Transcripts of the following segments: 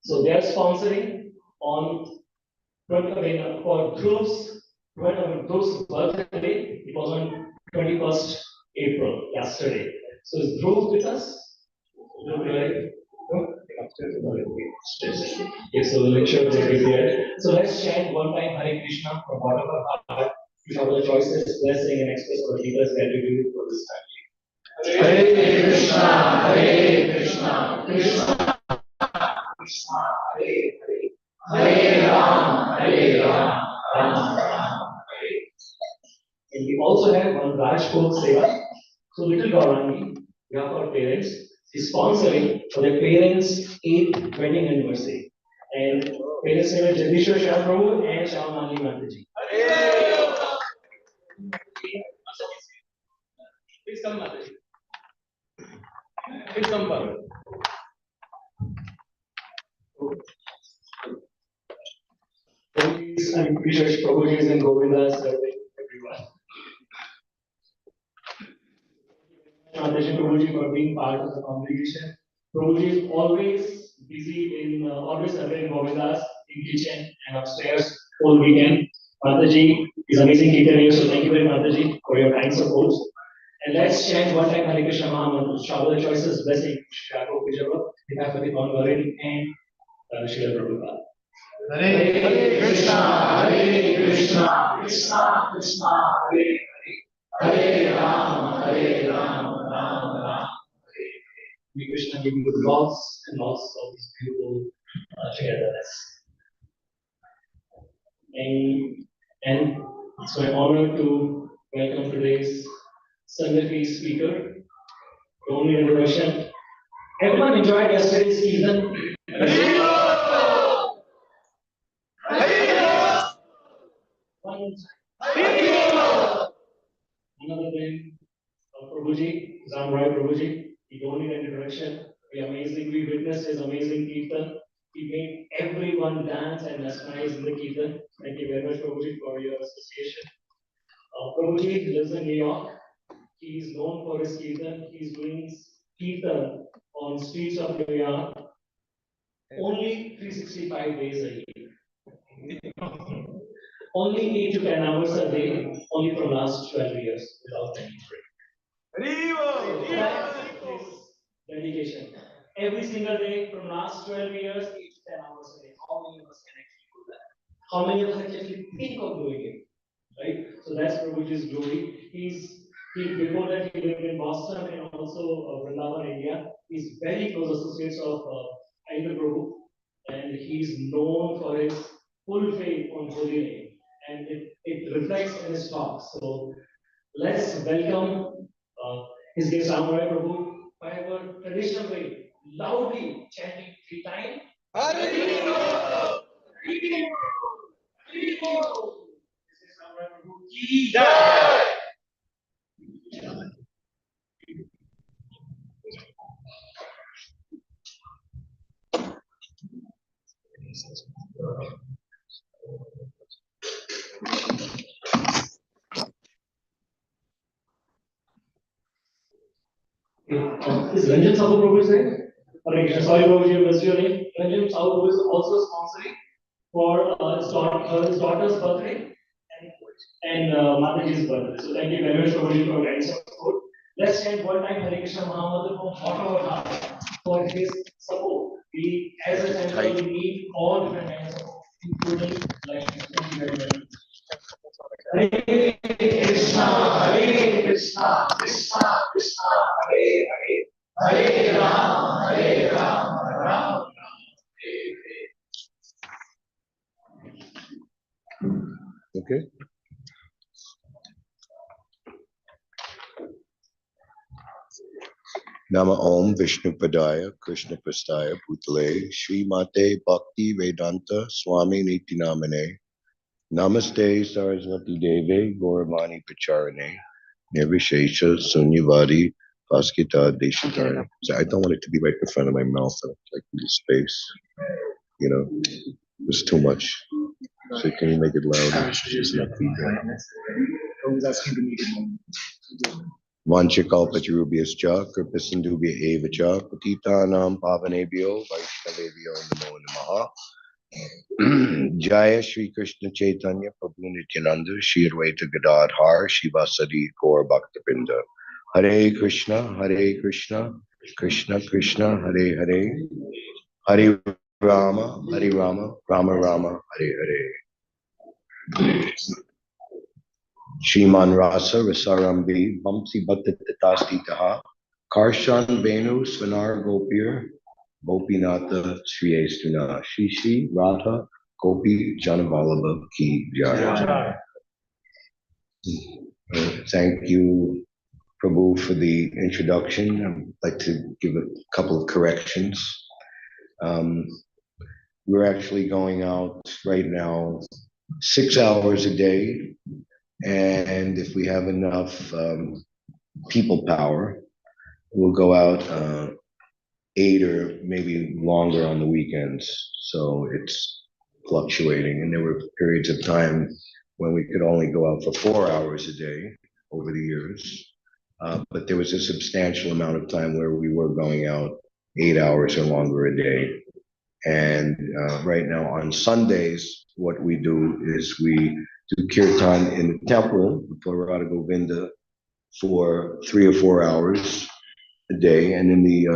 So they are sponsoring on for Dhruv's birthday. It was on 21st April, yesterday. So is Dhruv with us? Yes, so we'll ensure that we here. So let's chant one time Hare Krishna from bottom of our heart to show the choices, blessing, and express our deepest gratitude for this time. Hare Krishna, Hare Krishna, Krishna Krishna, Hare Hare, Hare Ram, Hare Ram, Ram Ram, Hare. And we also have one Rajkot Seva. So little Gaurani, we have our parents, is sponsoring for their parents' 8th wedding anniversary. And parents' name is Jagdishwar Shah Prabhu and Shyamali Mataji. Please come, Mataji. Please come, Babu. I'm pretty sure Prabhuji is in Govinda serving everyone. Mataji Prabhuji for being part of the congregation. Prabhuji is always busy in always serving Govindas in kitchen and upstairs all weekend. Mataji is amazing Kirtan, so thank you very much, Mataji, for your kind support. And let's chant one time Hare Krishna Mahamantra. Shower the choices, blessing, Shako Pujava, Hikapati Konvarin, and Srila Prabhupada. Hare Krishna, Hare Krishna, Krishna Krishna, Hare Hare, Hare Ram, Ram Ram, Hare Hare. May Krishna give you lots and lots of this beautiful togetherness. And it's my honor to welcome today's Sunday speaker. The only introduction. Everyone enjoyed yesterday's season. One another thing, Prabhuji, Zamrai Prabhuji, he don't need an introduction. We amazingly witnessed his amazing Kirtan. He made everyone dance and mesmerize in the Kirtan. Thank you very much, Prabhuji, for your association. Prabhuji lives in New York. He is known for his Kirtan. He is doing Kirtan on streets of New York only 365 days a year. Only 8 to 10 hours a day, only for last 12 years without any break. Dedication. Every single day from last 12 years, 8 to 10 hours a day. How many of us can actually do that? How many of us can actually think of doing it? Right? So that's Prabhuji's glory. Before that he lived in Boston and also Vrindavan, India. He's very close associates of Indra Prabhu, and he's known for his full faith on Holy Name, and it reflects in his talk. So let's welcome his guest Samurai Prabhu by our traditional way, loudly chanting 3 times. Hare This is Samurai Prabhu ki jai. Is Ranjan Sahu Prabhu is there? Sorry, Prabhuji, I missed your name. Ranjan Sahu Prabhu is also sponsoring for his daughter's birthday and Mataji's birthday. So thank you very much, Prabhuji, for your kind support. Let's chant one time Hare Krishna Mahamantra from bottom of our heart for his support. We, as a temple, we need all different kinds of support, including elections. Thank you very much. Hare Krishna, Krishna Krishna, Hare Hare, Hare Ram, Ram Ram, Hare Hare. Okay. Nama Om Vishnu Padaya Krishna Prastaya Bhutale Shri Mate Bhakti Vedanta Swami Niti Namane Namaste Saraswati Deve Gauravani Pacharane Nirvishesha Sunyavadi Paskita Deshatara. So I don't want it to be right in front of my mouth, like in the space. You know, it's too much. So can you make it louder? Just not feedback. Vanchakalpatarubhyascha, Kripasindubhya evacha, Patitanam Pavanebhyo, Vaishnavebhyo Namo Namaha. Jaya Shri Krishna Chaitanya Prabhu Nityananda, Shri Advaita Gadadhar, Shivasadi Gaur Bhaktapinda. Hare Krishna, Krishna Krishna, Hare Hare, Hare Rama, Rama Rama, Hare Hare. Shriman Rasa Rasarambi Vamsi Bhattatasti Taha Karshan Venu Svanar Gopir Gopinatha Sri Estuna Shri Shri Radha Gopi Janavalabha Ki Jai. Thank you, Prabhu, for the introduction. I'd like to give a couple of corrections. We're actually going out right now 6 hours a day, and if we have enough people power, we'll go out 8 or maybe longer on the weekends. So it's fluctuating, and there were periods of time when we could only go out for 4 hours a day over the years. But there was a substantial amount of time where we were going out 8 hours or longer a day. And right now on Sundays, what we do is we do kirtan in the temple for Radha Govinda for 3 or 4 hours a day. And in the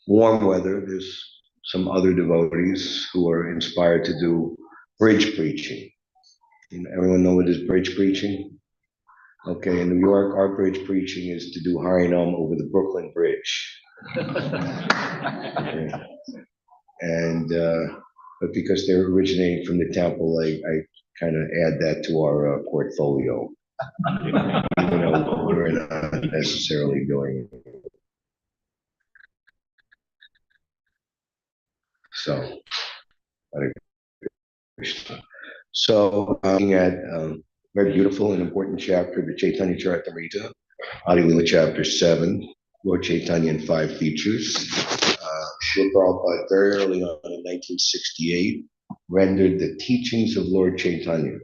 warm weather, there's some other devotees who are inspired to do bridge preaching. Everyone know what is bridge preaching? Okay, in New York, our bridge preaching is to do Harinam over the Brooklyn Bridge. Okay. And but because they're originating from the temple, I kind of add that to our portfolio. Even though we're not necessarily doing it. So, looking at very beautiful and important chapter, the Chaitanya Charitamrita, Adi Lila chapter 7, Lord Chaitanya and 5 features. Srila Prabhupada very early on in 1968 rendered the teachings of Lord Chaitanya.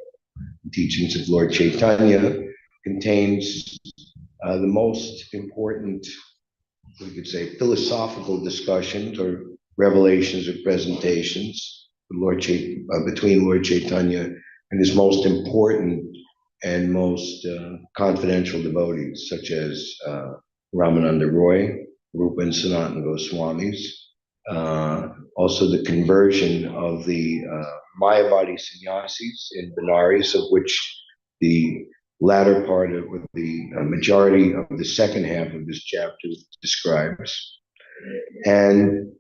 The teachings of Lord Chaitanya contains the most important, we could say, philosophical discussions or revelations or presentations between Lord Chaitanya and his most important and most confidential devotees, such as Ramananda Roy, Rupa and Sanatana Goswamis. Also the conversion of the Mayavadi sannyasis in Benares, of which the latter part of the majority of the second half of this chapter describes. And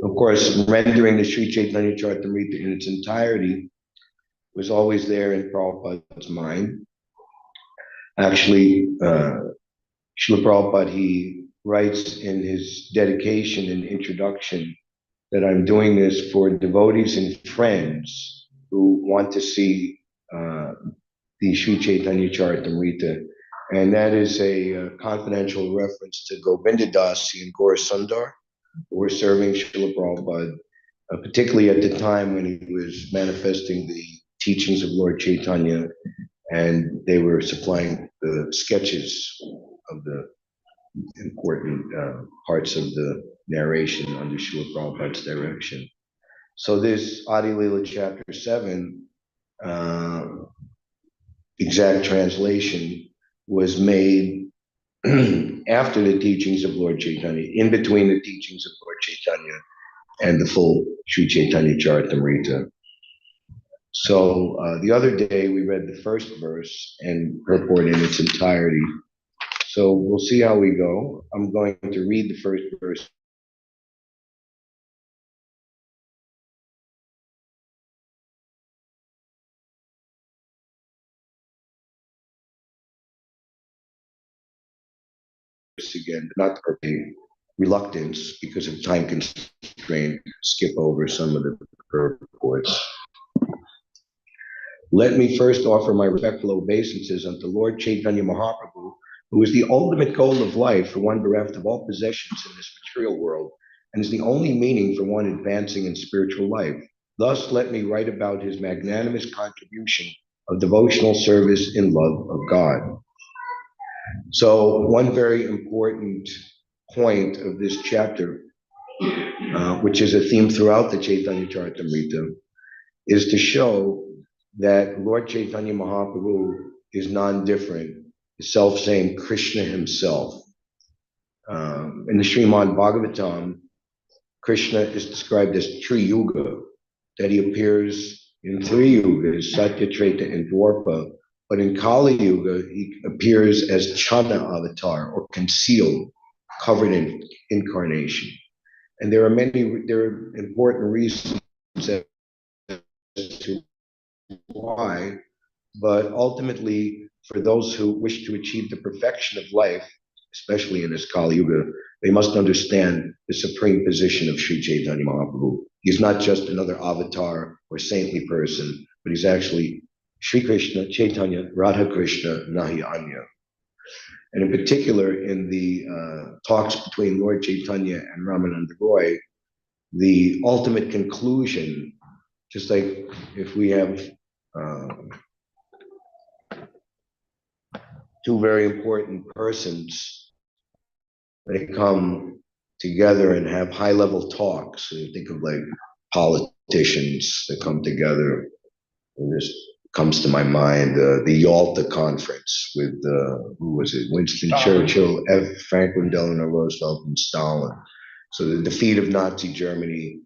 of course, rendering the Sri Chaitanya Charitamrita in its entirety was always there in Prabhupada's mind. Actually, Srila Prabhupada, he writes in his dedication and introduction that I'm doing this for devotees and friends who want to see the Sri Chaitanya Charitamrita. And that is a confidential reference to Govinda Dasi and Gaura Sundar, who were serving Srila Prabhupada, particularly at the time when he was manifesting the teachings of Lord Chaitanya, and they were supplying the sketches of the important parts of the narration under Srila Prabhupada's direction. So this Adi Lila chapter 7 exact translation was made after the teachings of Lord Chaitanya, in between the teachings of Lord Chaitanya and the full Sri Chaitanya Charitamrita. So the other day we read the first verse and purport in its entirety. So we'll see how we go. I'm going to read the first verse. Again, not for reluctance because of time constraint, skip over some of the purports. Let me first offer my respectful obeisances unto Lord Chaitanya Mahaprabhu, who is the ultimate goal of life for one bereft of all possessions in this material world, and is the only meaning for one advancing in spiritual life. Thus, let me write about his magnanimous contribution of devotional service in love of God. So one very important point of this chapter, which is a theme throughout the Chaitanya Charitamrita, is to show that Lord Chaitanya Mahaprabhu is non-different, the self-same Krishna himself. In the Srimad Bhagavatam, Krishna is described as Tri-yuga, that he appears in 3 yugas, Satya, Treta, and Dwarpa, but in Kali Yuga, he appears as Chana avatar, or concealed, covered in incarnation. And there are important reasons as to why, but ultimately, for those who wish to achieve the perfection of life, especially in this Kali Yuga, they must understand the supreme position of Sri Chaitanya Mahaprabhu. He's not just another avatar or saintly person, but he's actually Sri Krishna, Chaitanya, Radha Krishna, Nahi Anya. And in particular, in the talks between Lord Chaitanya and Ramananda Roy, the ultimate conclusion, just like if we have two very important persons, they come together and have high-level talks. So you think of like politicians that come together. And this comes to my mind, the Yalta Conference with, who was it? Winston Churchill, Franklin Delano Roosevelt, and Stalin. So the defeat of Nazi Germany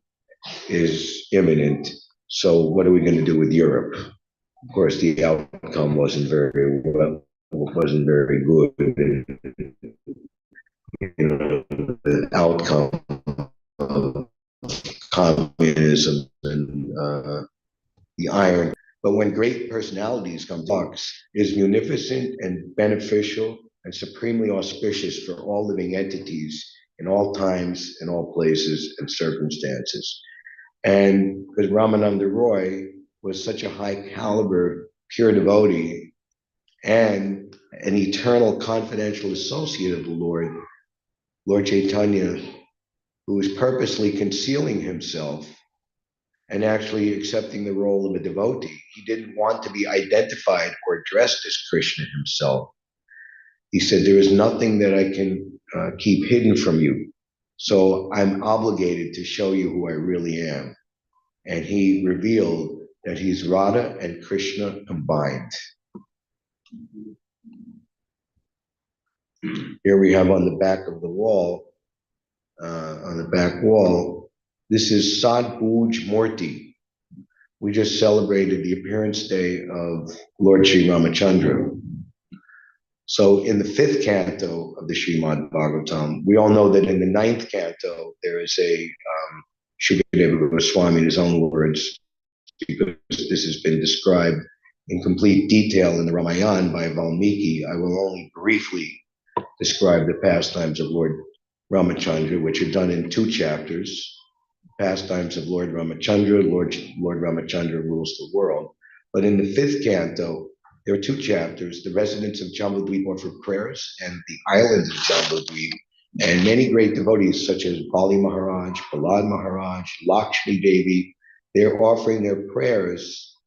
is imminent. So what are we going to do with Europe? Of course, the outcome wasn't very good. You know, the outcome of communism and the iron. But when great personalities come to talks, is munificent and beneficial and supremely auspicious for all living entities in all times, in all places and circumstances. And because Ramananda Roy was such a high caliber, pure devotee and an eternal confidential associate of the Lord Chaitanya, who was purposely concealing himself and actually accepting the role of a devotee. He didn't want to be identified or addressed as Krishna himself. He said, there is nothing that I can keep hidden from you. So I'm obligated to show you who I really am. And he revealed that he's Radha and Krishna combined. Here we have on the back of the wall, this is Sadbhuj Murti. We just celebrated the appearance day of Lord Sri Ramachandra. So in the 5th canto of the Srimad Bhagavatam, we all know that in the 9th canto, there is a Shukadeva Goswami, in his own words, because this has been described in complete detail in the Ramayana by Valmiki, I will only briefly describe the pastimes of Lord Ramachandra, which are done in 2 chapters. Pastimes of Lord Ramachandra, Lord Ramachandra rules the world. But in the 5th canto, there are 2 chapters, the residents of Jambudweep offer prayers, and the island of Jambudweep, and many great devotees such as Bali Maharaj, Prahlad Maharaj, Lakshmi Devi, they're offering their prayers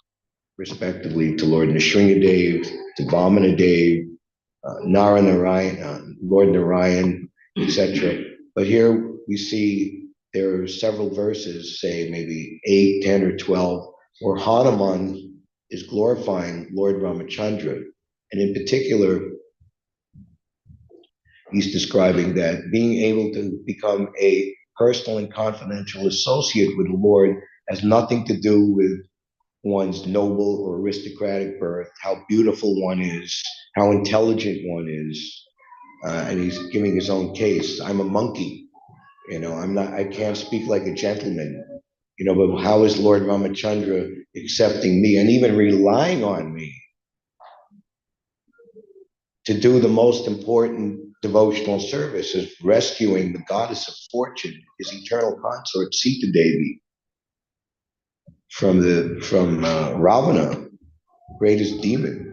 respectively to Lord Nrsingadev, to Vamanadev, Lord Narayan, etc. But here we see there are several verses, say maybe 8, 10, or 12, where Hanuman is glorifying Lord Ramachandra. And in particular, he's describing that being able to become a personal and confidential associate with the Lord has nothing to do with one's noble or aristocratic birth, how beautiful one is, how intelligent one is. And he's giving his own case. I'm a monkey, I can't speak like a gentleman, but how is Lord Ramachandra accepting me and even relying on me to do the most important devotional service, is rescuing the goddess of fortune, his eternal consort, Sita Devi, from Ravana, greatest demon.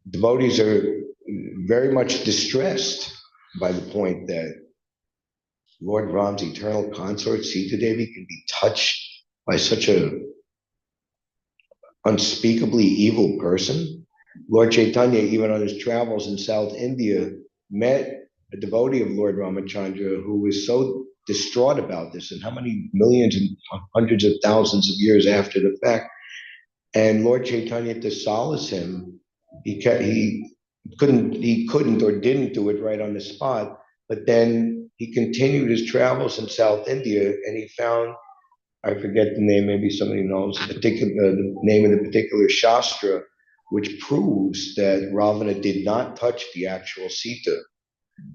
Devotees are very much distressed by the point that Lord Ram's eternal consort, Sita Devi, can be touched by such a unspeakably evil person. Lord Chaitanya, even on his travels in South India, met a devotee of Lord Ramachandra who was so distraught about this, and how many millions and hundreds of thousands of years after the fact. And Lord Chaitanya, to solace him, he couldn't or didn't do it right on the spot. But then he continued his travels in South India, and he found, I forget the name, maybe somebody knows the name of the particular Shastra, which proves that Ravana did not touch the actual Sita,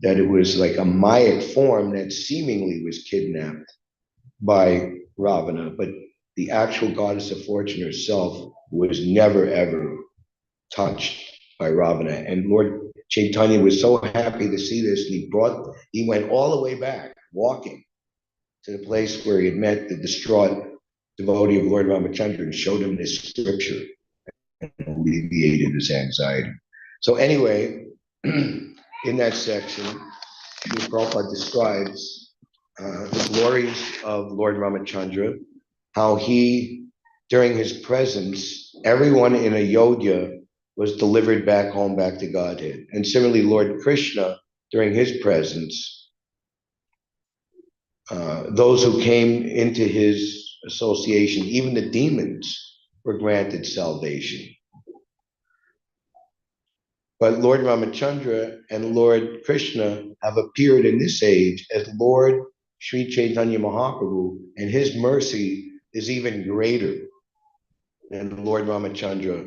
that it was like a Mayic form that seemingly was kidnapped by Ravana, but the actual goddess of fortune herself was never ever touched by Ravana. And Lord Chaitanya was so happy to see this, and he went all the way back, walking to the place where he had met the distraught devotee of Lord Ramachandra, and showed him this scripture and alleviated his anxiety. So anyway, in that section, Prabhupada describes the glories of Lord Ramachandra, how he, during his presence, everyone in Ayodhya was delivered back home, back to Godhead. And similarly, Lord Krishna, during his presence, those who came into his association, even the demons, were granted salvation. But Lord Ramachandra and Lord Krishna have appeared in this age as Lord Sri Chaitanya Mahaprabhu, and his mercy is even greater than Lord Ramachandra,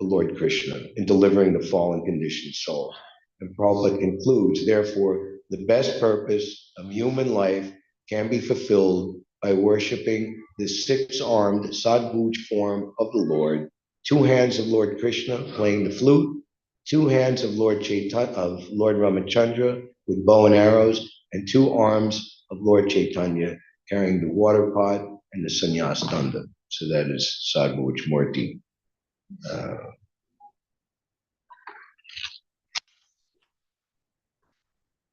the Lord Krishna, in delivering the fallen conditioned soul. And Prabhupada concludes, therefore, the best purpose of human life can be fulfilled by worshiping the six-armed Sadbhuj form of the Lord, two hands of Lord Krishna playing the flute, two hands of Lord Ramachandra with bow and arrows, and two arms of Lord Chaitanya carrying the water pot and the sannyas danda. So that is Sadbhuj Murti.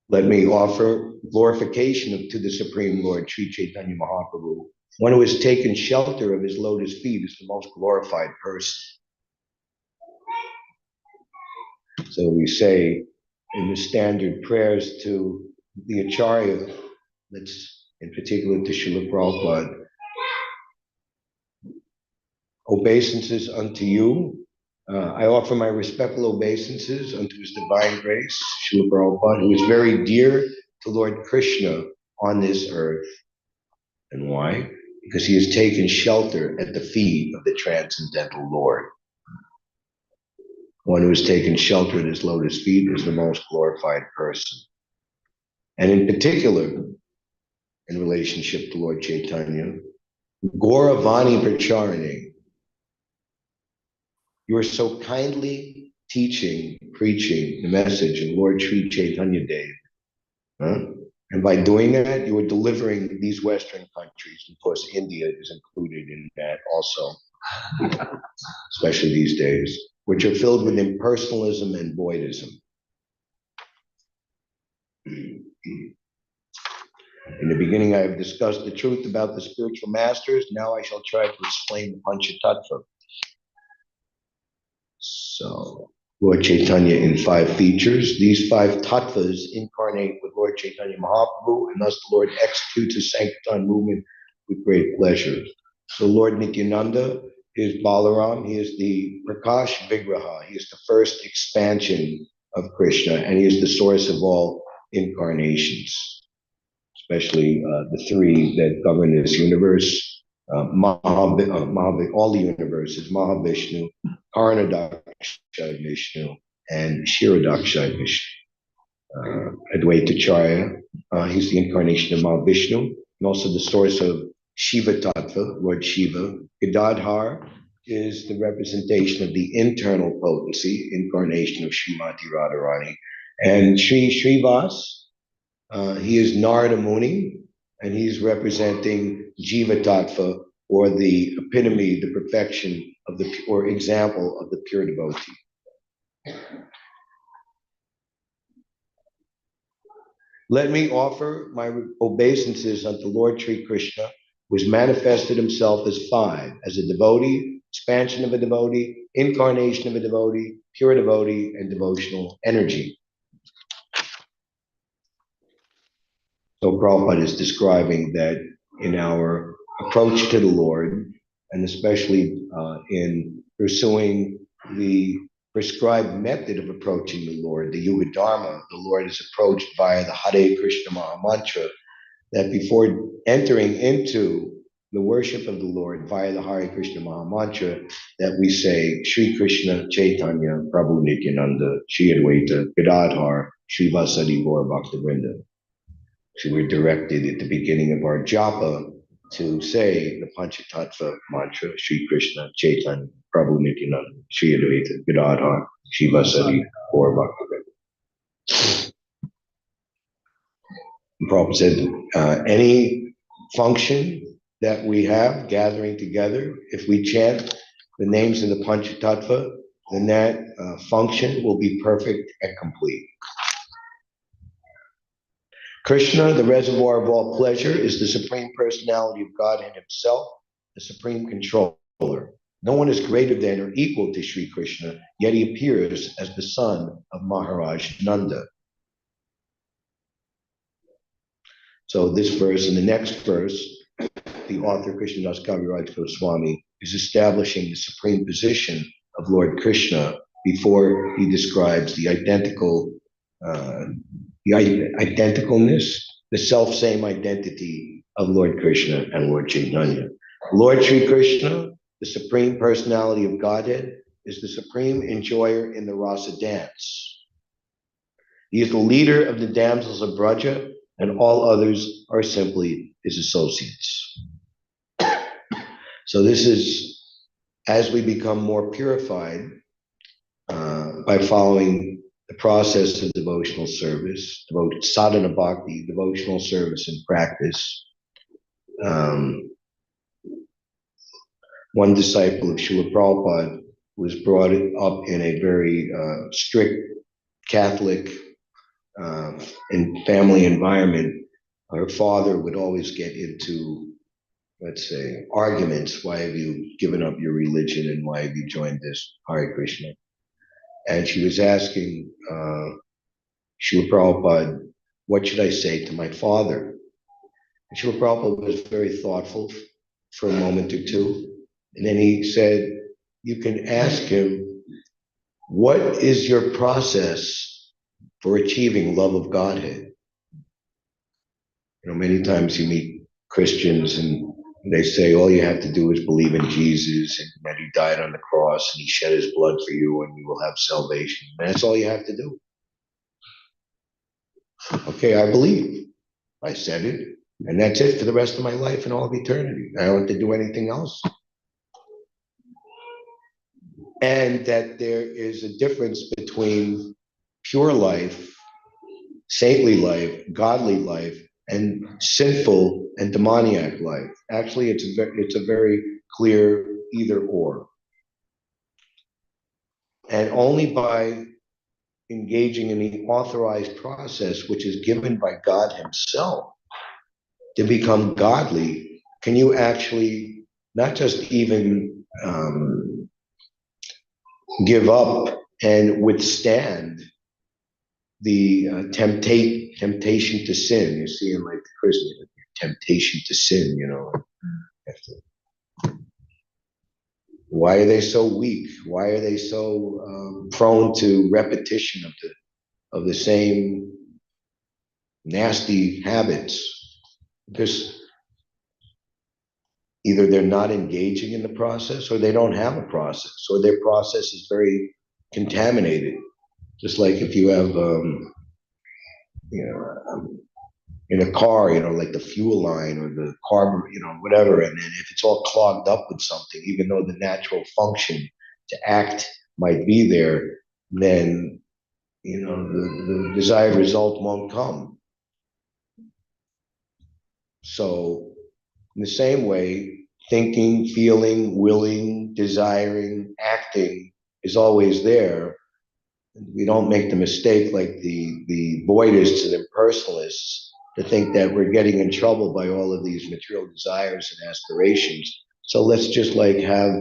Let me offer glorification to the Supreme Lord, Sri Chaitanya Mahaprabhu. One who has taken shelter of his lotus feet is the most glorified person. So we say in the standard prayers to the Acharya, that's in particular to Srila Prabhupada, obeisances unto you. I offer my respectful obeisances unto His Divine Grace, Srila Prabhupada, who is very dear to Lord Krishna on this earth. And why? Because he has taken shelter at the feet of the transcendental Lord. One who has taken shelter at his lotus feet is the most glorified person. And in particular, in relationship to Lord Chaitanya, Gauravani Pracharane, you are so kindly teaching, preaching the message of Lord Sri Chaitanya Dev. Huh? And by doing that, you are delivering these Western countries. Of course, India is included in that also, especially these days, which are filled with impersonalism and voidism. In the beginning, I have discussed the truth about the spiritual masters. Now I shall try to explain the Panchatattva. So, Lord Chaitanya in 5 features. These 5 tattvas incarnate with Lord Chaitanya Mahaprabhu, and thus the Lord executes his sanctifying movement with great pleasure. So Lord Nityananda is Balaram. He is the Prakash Vigraha. He is the first expansion of Krishna, and he is the source of all incarnations, especially the 3 that govern this universe. All the universes, Mahavishnu, Karnadaksha Vishnu, and Kshirodaksha Vishnu. Advaitacharya, he's the incarnation of Mahavishnu, and also the source of Shiva Tattva, Lord Shiva. Gadadhar is the representation of the internal potency, incarnation of Srimati Radharani. And Sri Srivas, he is Narada Muni, and he's representing Jiva Tattva, or the epitome, the perfection of the, or example of the pure devotee. Let me offer my obeisances unto Lord Sri Krishna, who has manifested himself as 5, as a devotee, expansion of a devotee, incarnation of a devotee, pure devotee, and devotional energy. So Prabhupada is describing that in our approach to the Lord, and especially in pursuing the prescribed method of approaching the Lord, the Yuga Dharma, the Lord is approached via the Hare Krishna Maha Mantra, that before entering into the worship of the Lord via the Hare Krishna Maha Mantra, that we say Shri Krishna Chaitanya Prabhu Nityananda Shri Advaita Gadadhar Shri Vasadi Gaur Bhaktivinoda. So we're directed at the beginning of our japa to say the Panchatattva mantra, Shri Krishna Chaitanya Prabhu Nityananda Shri Advaita Gadadhar Shri Vasadi Gaur Bhaktivinoda. Prabhupada said, any function that we have gathering together, if we chant the names of the Panchatattva, then that function will be perfect and complete. Krishna, the reservoir of all pleasure, is the Supreme Personality of Godhead Himself, the Supreme Controller. No one is greater than or equal to Sri Krishna, yet he appears as the son of Maharaj Nanda. So this verse and the next verse, the author Krishnadas Kaviraj Goswami is establishing the supreme position of Lord Krishna before he describes the identicalness, the self-same identity of Lord Krishna and Lord Chaitanya. Lord Sri Krishna, the Supreme Personality of Godhead, is the supreme enjoyer in the rasa dance. He is the leader of the damsels of Braja, and all others are simply his associates. So this is, as we become more purified by following the process of devotional service, sadhana bhakti, devotional service and practice. One disciple of Srila Prabhupada was brought up in a very strict Catholic and family environment. Her father would always get into, let's say, arguments. Why have you given up your religion and why have you joined this Hare Krishna? And she was asking Srila Prabhupada, what should I say to my father? And Srila Prabhupada was very thoughtful for a moment or two. And then he said, you can ask him, what is your process for achieving love of Godhead? You know, many times you meet Christians and they say all you have to do is believe in Jesus and that he died on the cross and he shed his blood for you and you will have salvation. And that's all you have to do. Okay, I believe. I said it. And that's it for the rest of my life and all of eternity. I don't have to do anything else. And that there is a difference between pure life, saintly life, godly life, and sinful and demoniac life. Actually, it's a very clear either or. And only by engaging in the authorized process, which is given by God Himself, to become godly, can you actually not just even give up and withstand the temptation to sin. You see in like the Christian temptation to sin, you know. Why are they so weak? Why are they so prone to repetition of the same nasty habits? Because either they're not engaging in the process or they don't have a process, or their process is very contaminated. Just like if you have, in a car, like the fuel line or the carb, whatever, and then if it's all clogged up with something, even though the natural function to act might be there, then, the desired result won't come. So in the same way, thinking, feeling, willing, desiring, acting is always there. We don't make the mistake like the voidists and impersonalists to think that we're getting in trouble by all of these material desires and aspirations So let's just like have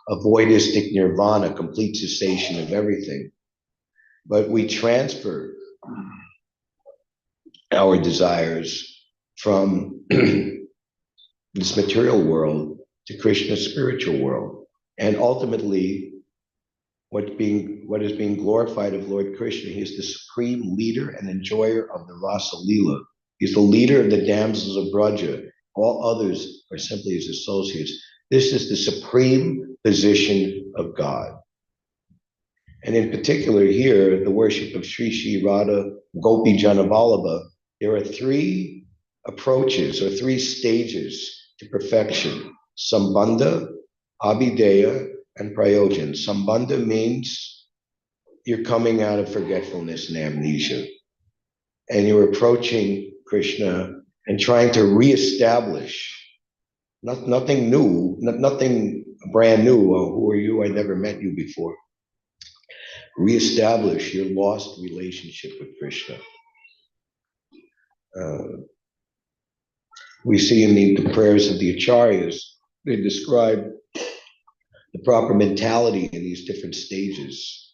a voidistic nirvana, complete cessation of everything. But we transfer our desires from this material world to Krishna's spiritual world. And ultimately, what is being glorified of Lord Krishna, he is the supreme leader and enjoyer of the Rasa Leela. He's the leader of the damsels of Braja. All others are simply his associates. This is the supreme position of God. And in particular here, the worship of Sri Sri Radha Gopi Janavallabha, there are three approaches or three stages to perfection: Sambandha, Abhideya, and Prayojan. Sambandha means you're coming out of forgetfulness and amnesia, and you're approaching Krishna and trying to reestablish nothing new, nothing brand new. Oh, who are you? I never met you before. Reestablish your lost relationship with Krishna. We see in the prayers of the acharyas, they describe the proper mentality in these different stages.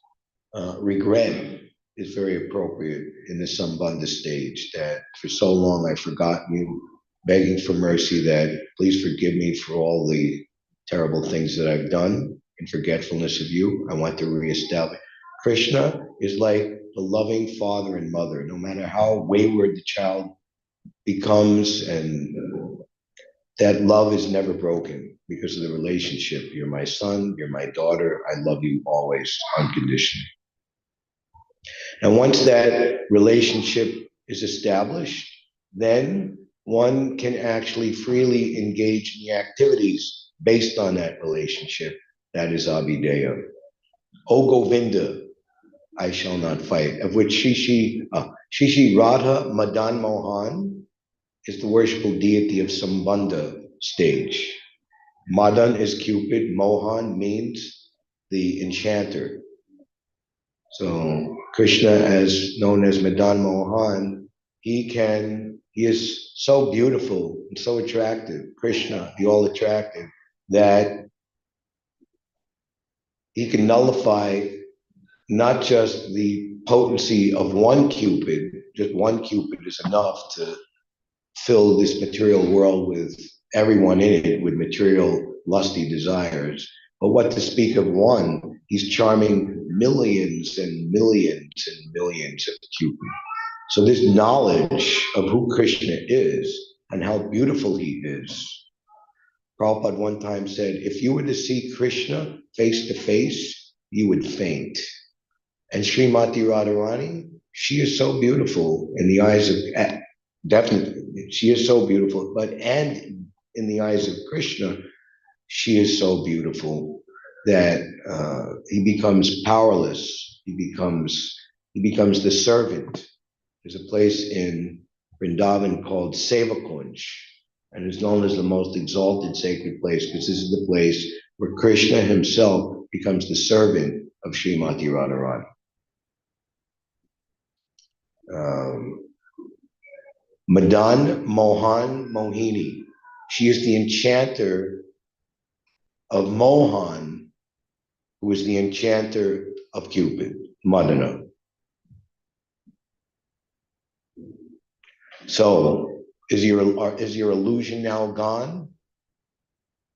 Regret is very appropriate in the Sambandha stage, that for so long I've forgotten you, begging for mercy that please forgive me for all the terrible things that I've done in forgetfulness of you. I want to reestablish. Krishna is like the loving father and mother, no matter how wayward the child becomes, and that love is never broken because of the relationship. You're my son, you're my daughter, I love you always, unconditionally. And once that relationship is established, then one can actually freely engage in the activities based on that relationship. That is Abhideya. O Govinda, I shall not fight, of which Shishi Radha Madan Mohan is the worshipful deity of Sambandha stage. Madan is Cupid, Mohan means the enchanter. So Krishna, as known as Madan Mohan, he is so beautiful and so attractive, Krishna, the all attractive, that he can nullify not just the potency of one Cupid, just one Cupid is enough to fill this material world with everyone in it with material lusty desires. But what to speak of one, he's charming millions and millions and millions of Cupids. So this knowledge of who Krishna is and how beautiful he is. Prabhupada one time said, if you were to see Krishna face to face, you would faint. And Srimati Radharani, she is so beautiful in the eyes of, definitely, she is so beautiful, and in the eyes of Krishna, she is so beautiful that he becomes powerless. He becomes the servant. There's a place in Vrindavan called Sevakunj, and it's known as the most exalted sacred place because this is the place where Krishna himself becomes the servant of Srimati Radharani. Madan Mohan Mohini. She is the enchanter of Mohan, who is the enchanter of Cupid, Madana. So, is your illusion now gone?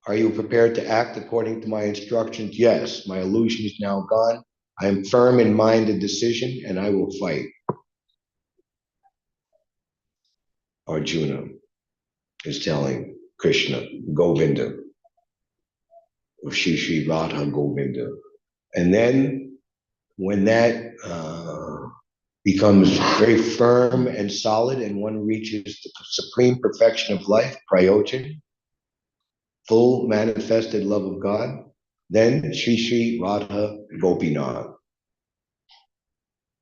Are you prepared to act according to my instructions? Yes, my illusion is now gone. I am firm in mind and decision, and I will fight. Arjuna is telling Krishna, Govinda, or Shri Shri Radha Govinda. And then when that becomes very firm and solid and one reaches the supreme perfection of life, prayojan, full manifested love of God, then Shri Shri Radha Gopinath,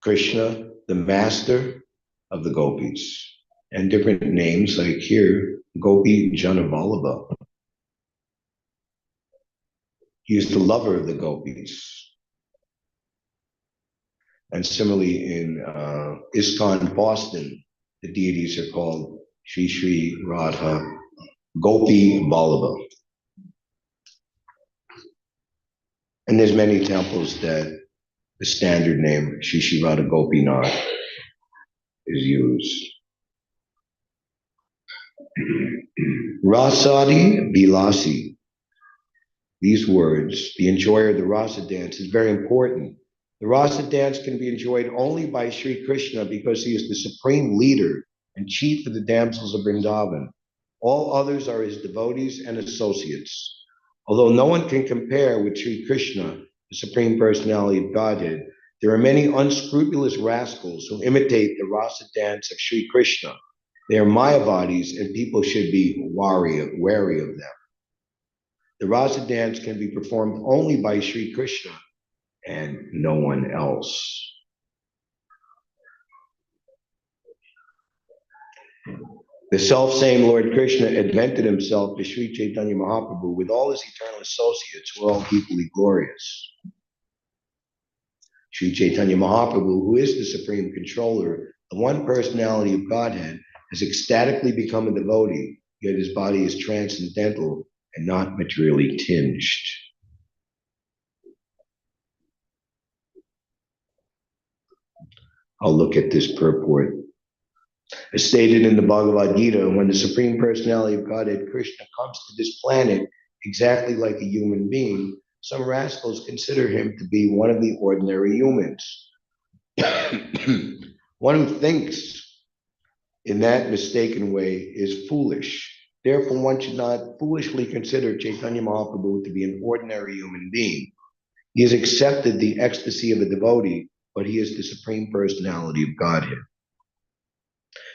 Krishna, the master of the gopis, and different names like here, Gopi Janavallabha. He is the lover of the gopis. And similarly in ISKCON Boston, the deities are called Shri Shri Radha Gopi Vallabha. And there's many temples that the standard name Shishivada Gopinath is used. Rasadi Bilasi. These words, the enjoyer of the rasa dance, is very important. The rasa dance can be enjoyed only by Sri Krishna because he is the supreme leader and chief of the damsels of Vrindavan. All others are his devotees and associates. Although no one can compare with Sri Krishna, the supreme personality of Godhead, there are many unscrupulous rascals who imitate the rasa dance of Sri Krishna. They are Mayavadis, and people should be wary of them. The rasa dance can be performed only by Sri Krishna and no one else. The self-same Lord Krishna invented himself as Sri Chaitanya Mahaprabhu with all his eternal associates who are all equally glorious. Sri Chaitanya Mahaprabhu, who is the supreme controller, the one personality of Godhead, has ecstatically become a devotee, yet his body is transcendental and not materially tinged. I'll look at this purport. As stated in the Bhagavad Gita, when the Supreme Personality of Godhead, Krishna, comes to this planet exactly like a human being, some rascals consider him to be one of the ordinary humans. One who thinks in that mistaken way is foolish. Therefore, one should not foolishly consider Chaitanya Mahaprabhu to be an ordinary human being. He has accepted the ecstasy of a devotee, but he is the Supreme Personality of Godhead.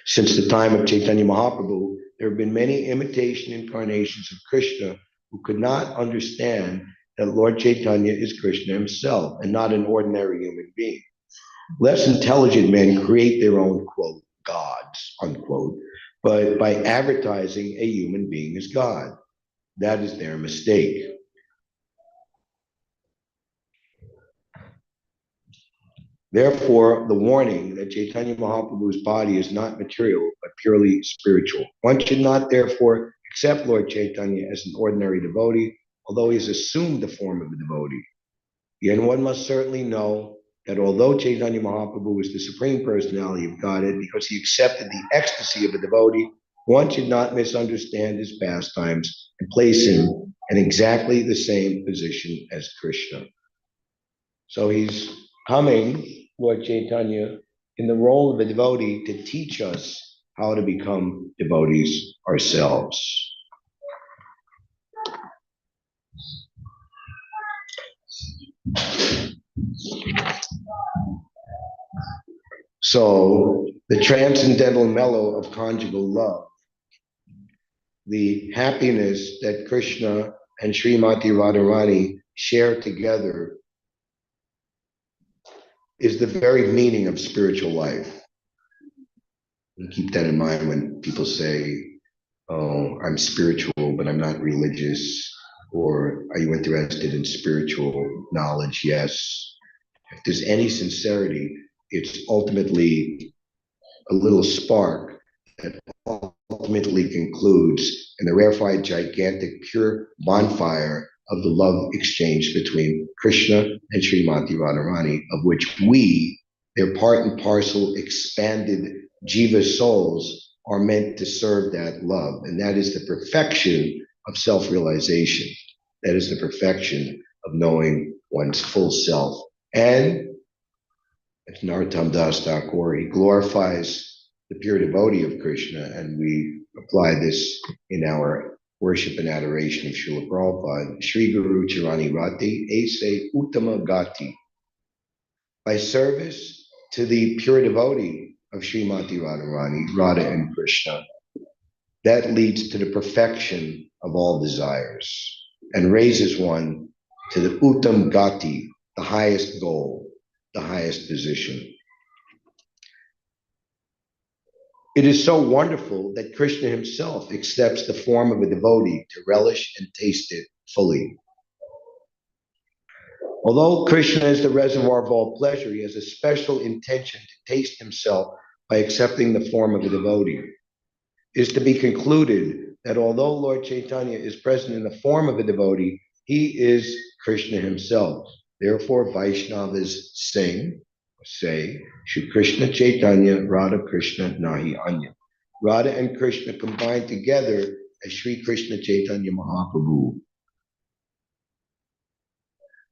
Since the time of Chaitanya Mahaprabhu, there have been many imitation incarnations of Krishna who could not understand that Lord Chaitanya is Krishna himself and not an ordinary human being. Less intelligent men create their own, quote, gods, unquote, but by advertising a human being as God. That is their mistake. Therefore, the warning that Chaitanya Mahaprabhu's body is not material, but purely spiritual. One should not, therefore, accept Lord Chaitanya as an ordinary devotee, although he has assumed the form of a devotee. Yet one must certainly know that although Chaitanya Mahaprabhu is the Supreme Personality of Godhead because he accepted the ecstasy of a devotee, one should not misunderstand his pastimes and place him in exactly the same position as Krishna. So he's coming, Lord Chaitanya, in the role of a devotee to teach us how to become devotees ourselves. So the transcendental mellow of conjugal love, the happiness that Krishna and Srimati Radharani share together, is the very meaning of spiritual life. And keep that in mind when people say, oh, I'm spiritual, but I'm not religious, or are you interested in spiritual knowledge? Yes. If there's any sincerity, it's ultimately a little spark that ultimately concludes in the rarefied, gigantic, pure bonfire of the love exchange between Krishna and Srimati Radharani, of which we, their part and parcel expanded jiva souls, are meant to serve that love. And that is the perfection of self-realization. That is the perfection of knowing one's full self. And as Narottam Das Thakur, he glorifies the pure devotee of Krishna, and we apply this in our worship and adoration of Srila Prabhupada. Shri Guru Charani Rati Ese Uttama Gati. By service to the pure devotee of Srimati Radharani, Radha and Krishna, that leads to the perfection of all desires and raises one to the Uttam Gati, the highest goal, the highest position. It is so wonderful that Krishna himself accepts the form of a devotee to relish and taste it fully. Although Krishna is the reservoir of all pleasure, he has a special intention to taste himself by accepting the form of a devotee. It is to be concluded that although Lord Chaitanya is present in the form of a devotee, He is Krishna himself. Therefore, Vaishnavas say, Shri Krishna Chaitanya, Radha Krishna Nahi Anya. Radha and Krishna combined together as Shri Krishna Chaitanya Mahaprabhu.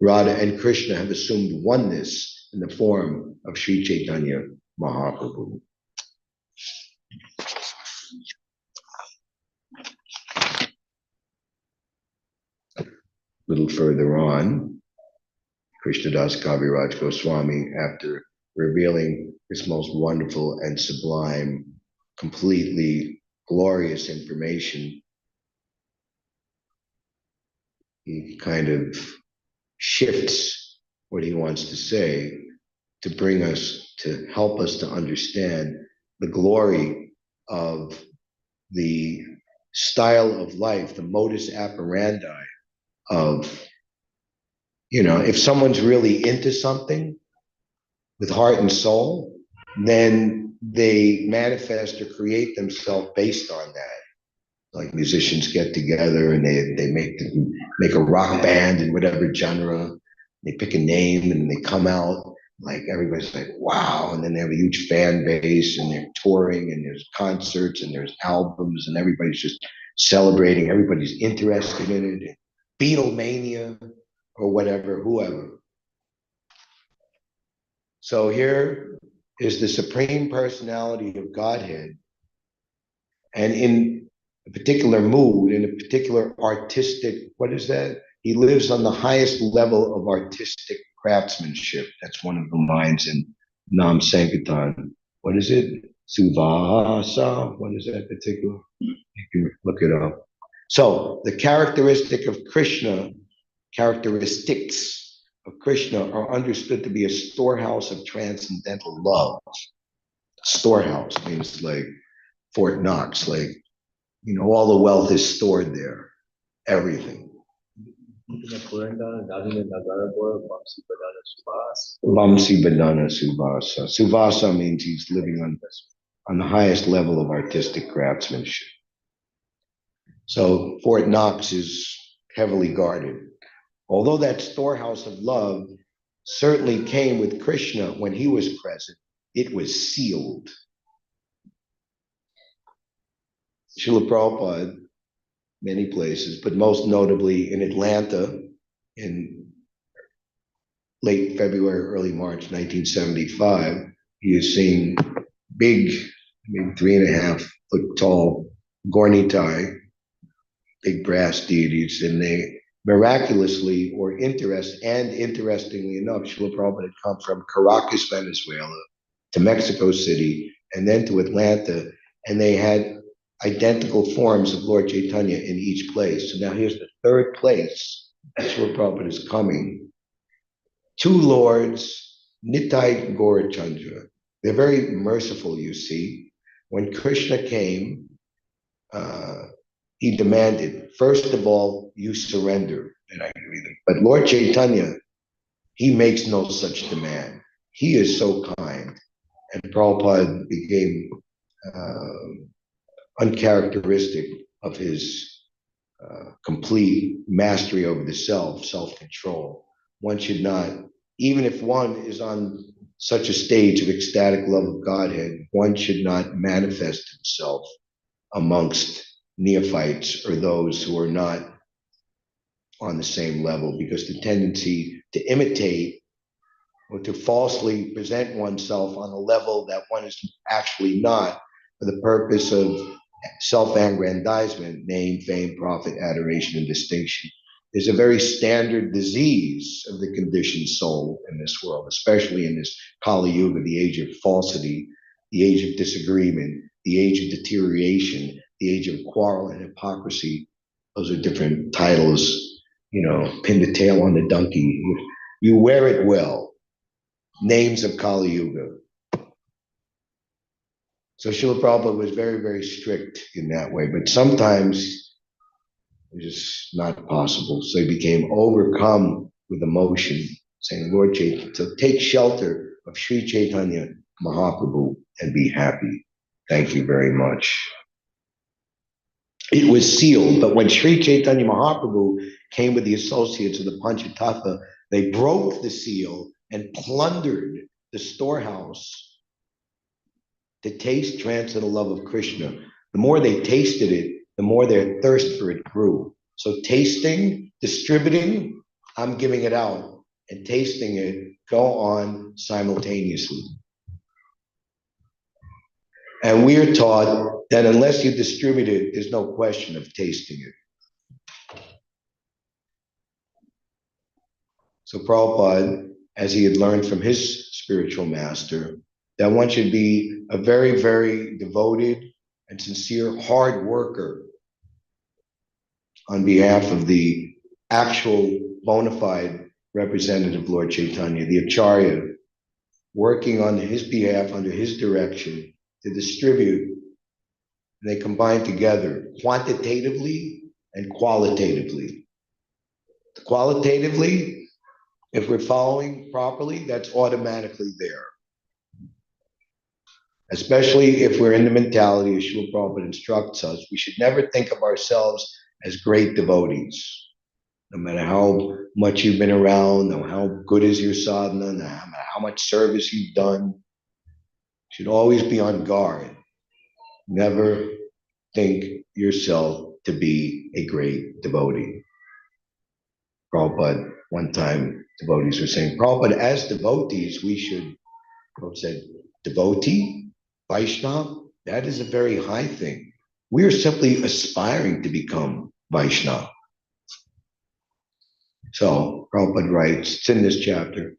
Radha and Krishna have assumed oneness in the form of Shri Chaitanya Mahaprabhu. A little further on, Krishnadas Kaviraj Goswami, after revealing this most wonderful and sublime, completely glorious information, he kind of shifts what he wants to say to bring us, to help us to understand the glory of the style of life, the modus operandi of, if someone's really into something with heart and soul, then they manifest or create themselves based on that. Like musicians get together and they make a rock band in whatever genre. They pick a name and they come out like everybody's like, wow. And then they have a huge fan base and they're touring and there's concerts and there's albums and everybody's just celebrating. Everybody's interested in it. Beatlemania or whatever, whoever. So here is the Supreme Personality of Godhead. And in a particular mood, in a particular artistic, what is that? He lives on the highest level of artistic craftsmanship. That's one of the lines in Nam Sankirtan. What is it? Suvasa. What is that particular? You can look it up. So the characteristics of Krishna are understood to be a storehouse of transcendental love. Storehouse means like Fort Knox, like, all the wealth is stored there, everything. Vamsi Badana Subhasa. Subhasa means he's living on the highest level of artistic craftsmanship. So Fort Knox is heavily guarded. Although that storehouse of love certainly came with Krishna when he was present, it was sealed. Srila Prabhupada, many places, but most notably in Atlanta in late February, early March 1975, he is seeing big, maybe 3.5 foot tall Gornitai, big brass deities, and they miraculously or interestingly enough, Srila Prabhupada had come from Caracas, Venezuela, to Mexico City, and then to Atlanta, and they had identical forms of Lord Chaitanya in each place. So now here's the third place Srila Prabhupada is coming. 2 lords, Nitai Gaurachandra. They're very merciful, you see. When Krishna came, he demanded, first of all, you surrender. And I agree. But Lord Chaitanya, he makes no such demand. He is so kind. And Prabhupada became uncharacteristic of his complete mastery over the self-control. One should not, even if one is on such a stage of ecstatic love of Godhead, one should not manifest himself amongst neophytes or those who are not on the same level, because the tendency to imitate or to falsely present oneself on a level that one is actually not for the purpose of self-aggrandizement, name, fame, profit, adoration, and distinction, is a very standard disease of the conditioned soul in this world, especially in this Kali Yuga, the age of falsity, the age of disagreement, the age of deterioration, the age of quarrel and hypocrisy. Those are different titles, pin the tail on the donkey. You wear it well. Names of Kali Yuga. So Srila Prabhupada was very, very strict in that way, but sometimes it was not possible. So he became overcome with emotion, saying, Lord Chaitanya, so take shelter of Sri Chaitanya Mahaprabhu and be happy. Thank you very much. it was sealed. But when Sri Chaitanya Mahaprabhu came with the associates of the Panchatattva, they broke the seal and plundered the storehouse to taste transcendental love of Krishna. The more they tasted it, the more their thirst for it grew. So tasting, distributing, I'm giving it out, and tasting it go on simultaneously. And we are taught that unless you distribute it, there's no question of tasting it. So Prabhupada, as he had learned from his spiritual master, that one should be a very, very devoted and sincere hard worker on behalf of the actual bona fide representative Lord Chaitanya, the Acharya, working on his behalf under his direction to distribute. And they combine together quantitatively and qualitatively. Qualitatively, if we're following properly, that's automatically there. Especially if we're in the mentality, as Srila Prabhupada instructs us, we should never think of ourselves as great devotees. No matter how much you've been around, no how good is your sadhana, no matter how much service you've done, you should always be on guard. Never think yourself to be a great devotee. Prabhupada, one time, devotees were saying, Prabhupada, as devotees, we should, Prabhupada said, devotee, Vaishnava, that is a very high thing. We are simply aspiring to become Vaishnava. So Prabhupada writes, it's in this chapter,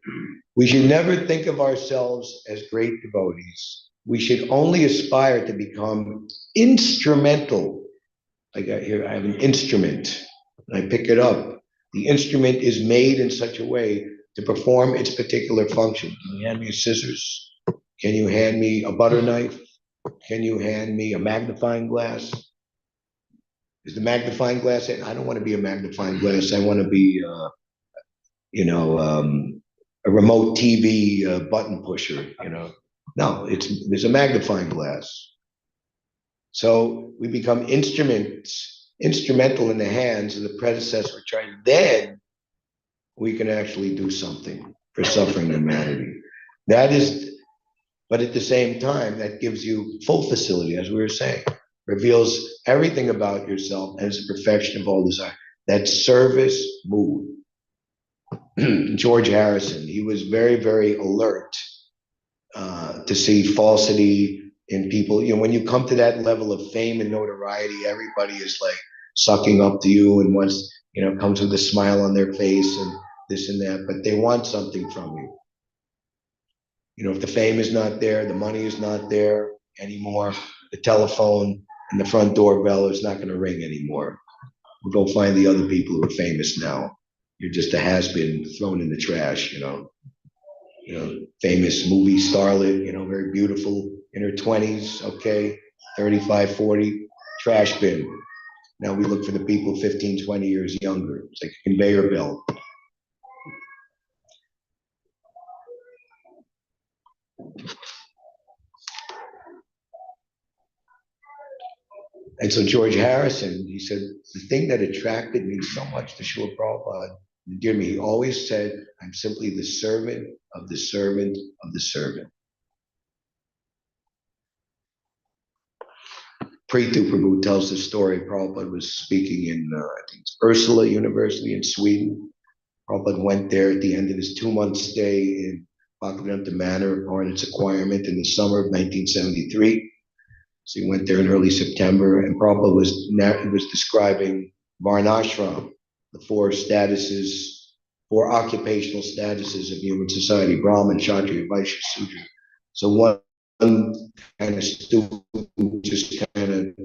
we should never think of ourselves as great devotees. We should only aspire to become instrumental. I have an instrument, and I pick it up. The instrument is made in such a way to perform its particular function. Can you hand me scissors? Can you hand me a butter knife? Can you hand me a magnifying glass? Is the magnifying glass? I don't want to be a magnifying glass. I want to be, a remote TV button pusher. No, there's a magnifying glass. So we become instrumental in the hands of the predecessor trying. Then we can actually do something for suffering humanity. That is, but at the same time, that gives you full facility, as we were saying, reveals everything about yourself and is a perfection of all desire. That service mood. George Harrison, he was very, very alert to see falsity in people. When you come to that level of fame and notoriety, everybody is like sucking up to you and wants, comes with a smile on their face and this and that, but they want something from you. If the fame is not there, the money is not there anymore, the telephone and the front doorbell is not going to ring anymore. We'll go find the other people who are famous now. You're just a has-been thrown in the trash, famous movie starlet, very beautiful, in her 20s, okay, 35, 40, trash bin. Now we look for the people 15, 20 years younger. It's like a conveyor belt. And so George Harrison, he said, the thing that attracted me so much to Srila Prabhupada, dear me, he always said, I'm simply the servant of the servant of the servant. Prithu Prabhu tells the story. Prabhupada was speaking in, I think it's Ursula University in Sweden. Prabhupada went there at the end of his 2-month stay in Bhaktivedanta Manor or in its acquirement in the summer of 1973. So he went there in early September, and Prabhupada was describing Varnashram, the 4 occupational statuses of human society: Brahmin, Kshatriya, Vaishya, Sudra. So one kind of student just kind of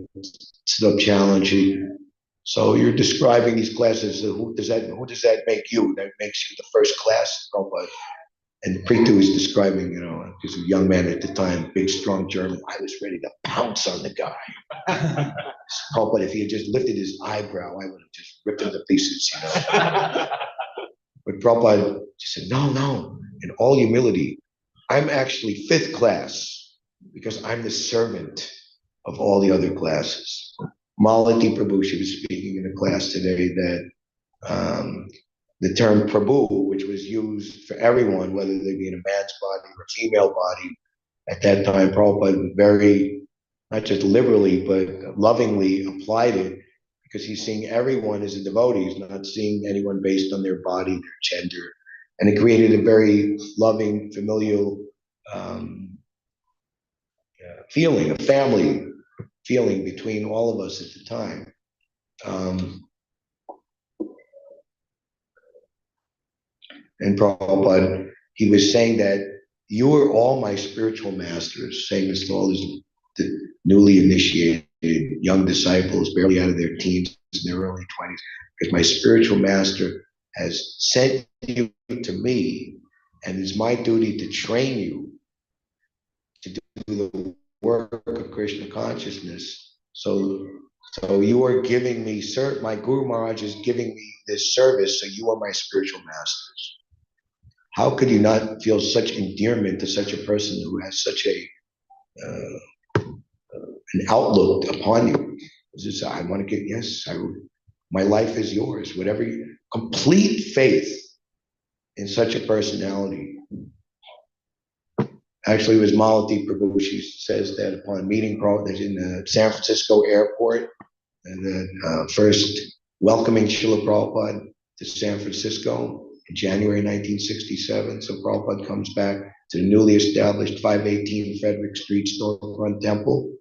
stood up challenging. So you're describing these classes. Who does that make you? That makes you the first class, Prabhupada. And Prithu is describing, he's a young man at the time, big, strong German. I was ready to pounce on the guy. But if he had just lifted his eyebrow, I would have just ripped him to pieces, But Prabhupada just said, no, in all humility, I'm actually 5th class because I'm the servant of all the other classes. Malati Prabhu, she was speaking in a class today that the term Prabhu, which was used for everyone, whether they be in a man's body or a female body, at that time, Prabhupada very, not just liberally, but lovingly applied it because he's seeing everyone as a devotee. He's not seeing anyone based on their body, their gender. And it created a very loving, familial feeling, a family feeling between all of us at the time. And Prabhupada, he was saying that you are all my spiritual masters, saying this to all these newly initiated young disciples, barely out of their teens, in their early 20s, because my spiritual master has sent you to me, and it's my duty to train you to do the work of Krishna consciousness. So you are giving me, my Guru Maharaj is giving me this service, so you are my spiritual masters. How could you not feel such endearment to such a person who has such an outlook upon you? Just, I want to get, yes, my life is yours. Whatever, complete faith in such a personality. Actually, it was Malati Prabhu. She says that upon meeting Prabhupada in the San Francisco airport, and then first welcoming Srila Prabhupada to San Francisco in January 1967. So Prabhupada comes back to the newly established 518 Frederick Street storefront temple.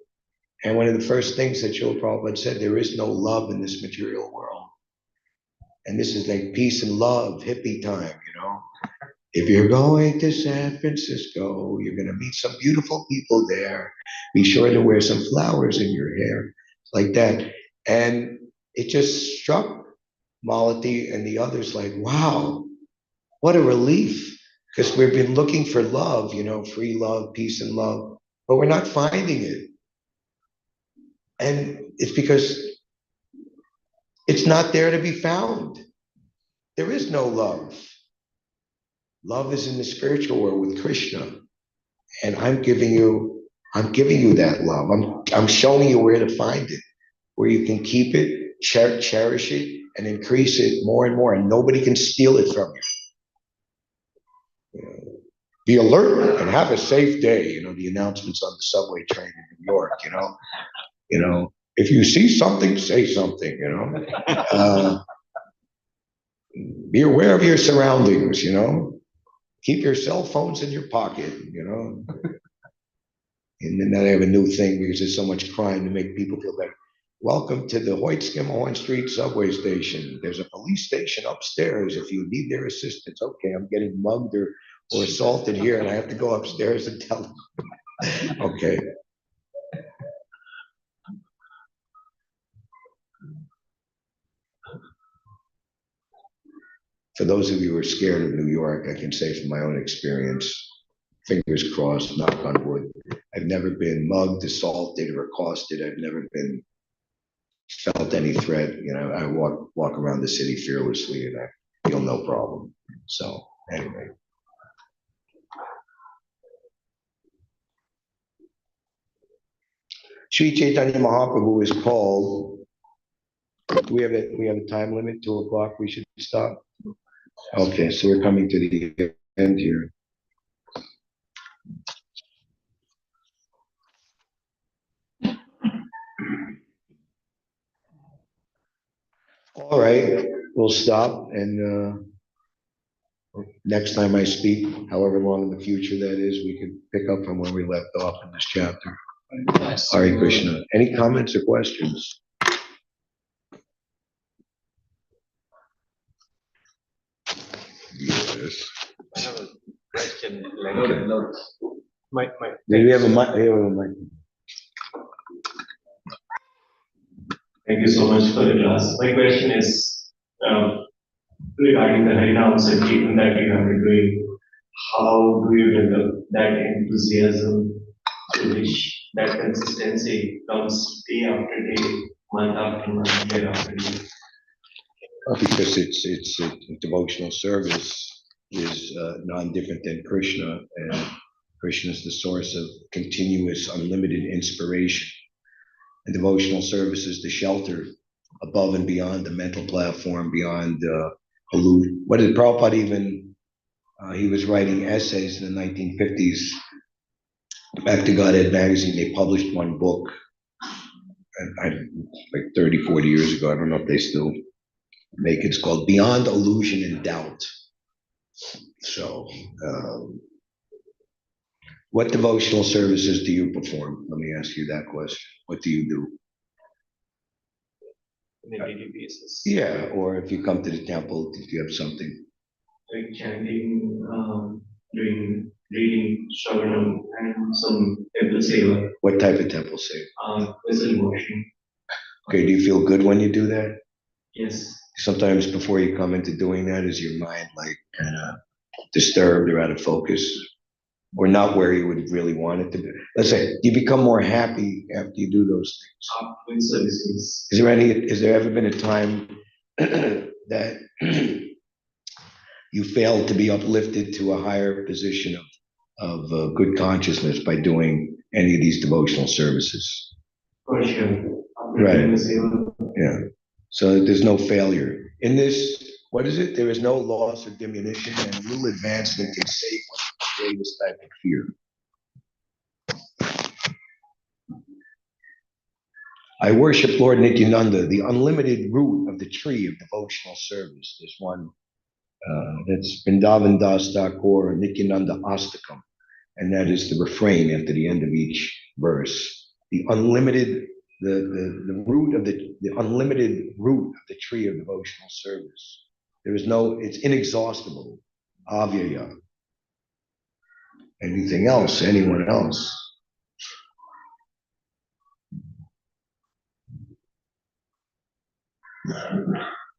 And one of the first things that Srila Prabhupada said, there is no love in this material world. And this is like peace and love, hippie time, you know. If you're going to San Francisco, you're going to meet some beautiful people there. Be sure to wear some flowers in your hair, like that. And it just struck Malati and the others like, wow, what a relief. Because we've been looking for love, you know, free love, peace and love, but we're not finding it. And it's because it's not there to be found. There is no love. Love is in the spiritual world with Krishna. And I'm giving you that love. I'm showing you where to find it, where you can keep it, cherish it, and increase it more and more, and nobody can steal it from you. Be alert and have a safe day. You know, the announcements on the subway train in New York, you know, if you see something, say something, you know. Be aware of your surroundings, you know. Keep your cell phones in your pocket, you know. And then they have a new thing because there's so much crime to make people feel better. Welcome to the Hoyt-Schimmel Street subway station. There's a police station upstairs if you need their assistance. Okay, I'm getting mugged or assaulted here and I have to go upstairs and tell them. Okay. For those of you who are scared of New York, I can say from my own experience, fingers crossed, knock on wood, I've never been mugged, assaulted, or accosted. I've never been felt any threat. You know, I walk around the city fearlessly and I feel no problem. So anyway. Sri Chaitanya Mahaprabhu is called. Do we have a time limit? 2:00. We should stop. Okay, so we're coming to the end here. All right, we'll stop, and next time I speak, however long in the future that is, we can pick up from where we left off in this chapter. Hare Krishna. Any comments or questions? Yes. I have a question. Like, Do we have a mic? We have a mic. Thank you so much for the class. My question is regarding the Harinam Sankirtan that you have been doing. How do you develop that enthusiasm to which that consistency comes day after day, month after month, year after year? Because it's a devotional service is non-different than Krishna, and Krishna is the source of continuous, unlimited inspiration. and devotional services, the shelter above and beyond the mental platform, beyond what did Prabhupada even, he was writing essays in the 1950s. Back to Godhead magazine, they published one book, like 30, 40 years ago. I don't know if they still make it. It's called Beyond Illusion and Doubt. So, what devotional services do you perform? Let me ask you that question. What do you do? On a daily basis. Yeah, or if you come to the temple, if you have something. Like chanting, doing reading, Shravanam, and some temple seva, What type of temple say? vessel washing. Okay, do you feel good when you do that? Yes. Sometimes before you come into doing that, is your mind like kind of disturbed or out of focus? Or not where you would really want it to be? Let's say you become more happy after you do those things. Doing services. Is there ever been a time that you failed to be uplifted to a higher position of good consciousness by doing any of these devotional services? For sure. Right. Doing the seva. Yeah. So there's no failure. In this, what is it? There is no loss or diminution, and little advancement can save one from the greatest type of fear. I worship Lord Nityananda, the unlimited root of the tree of devotional service. There's one that's Vrindavan Das Thakur, Nityananda Astakam, and that is the refrain after the end of each verse. The unlimited, the root of the unlimited root of the tree of devotional service. There is no, it's inexhaustible. Avyaya. Anything else? Anyone else?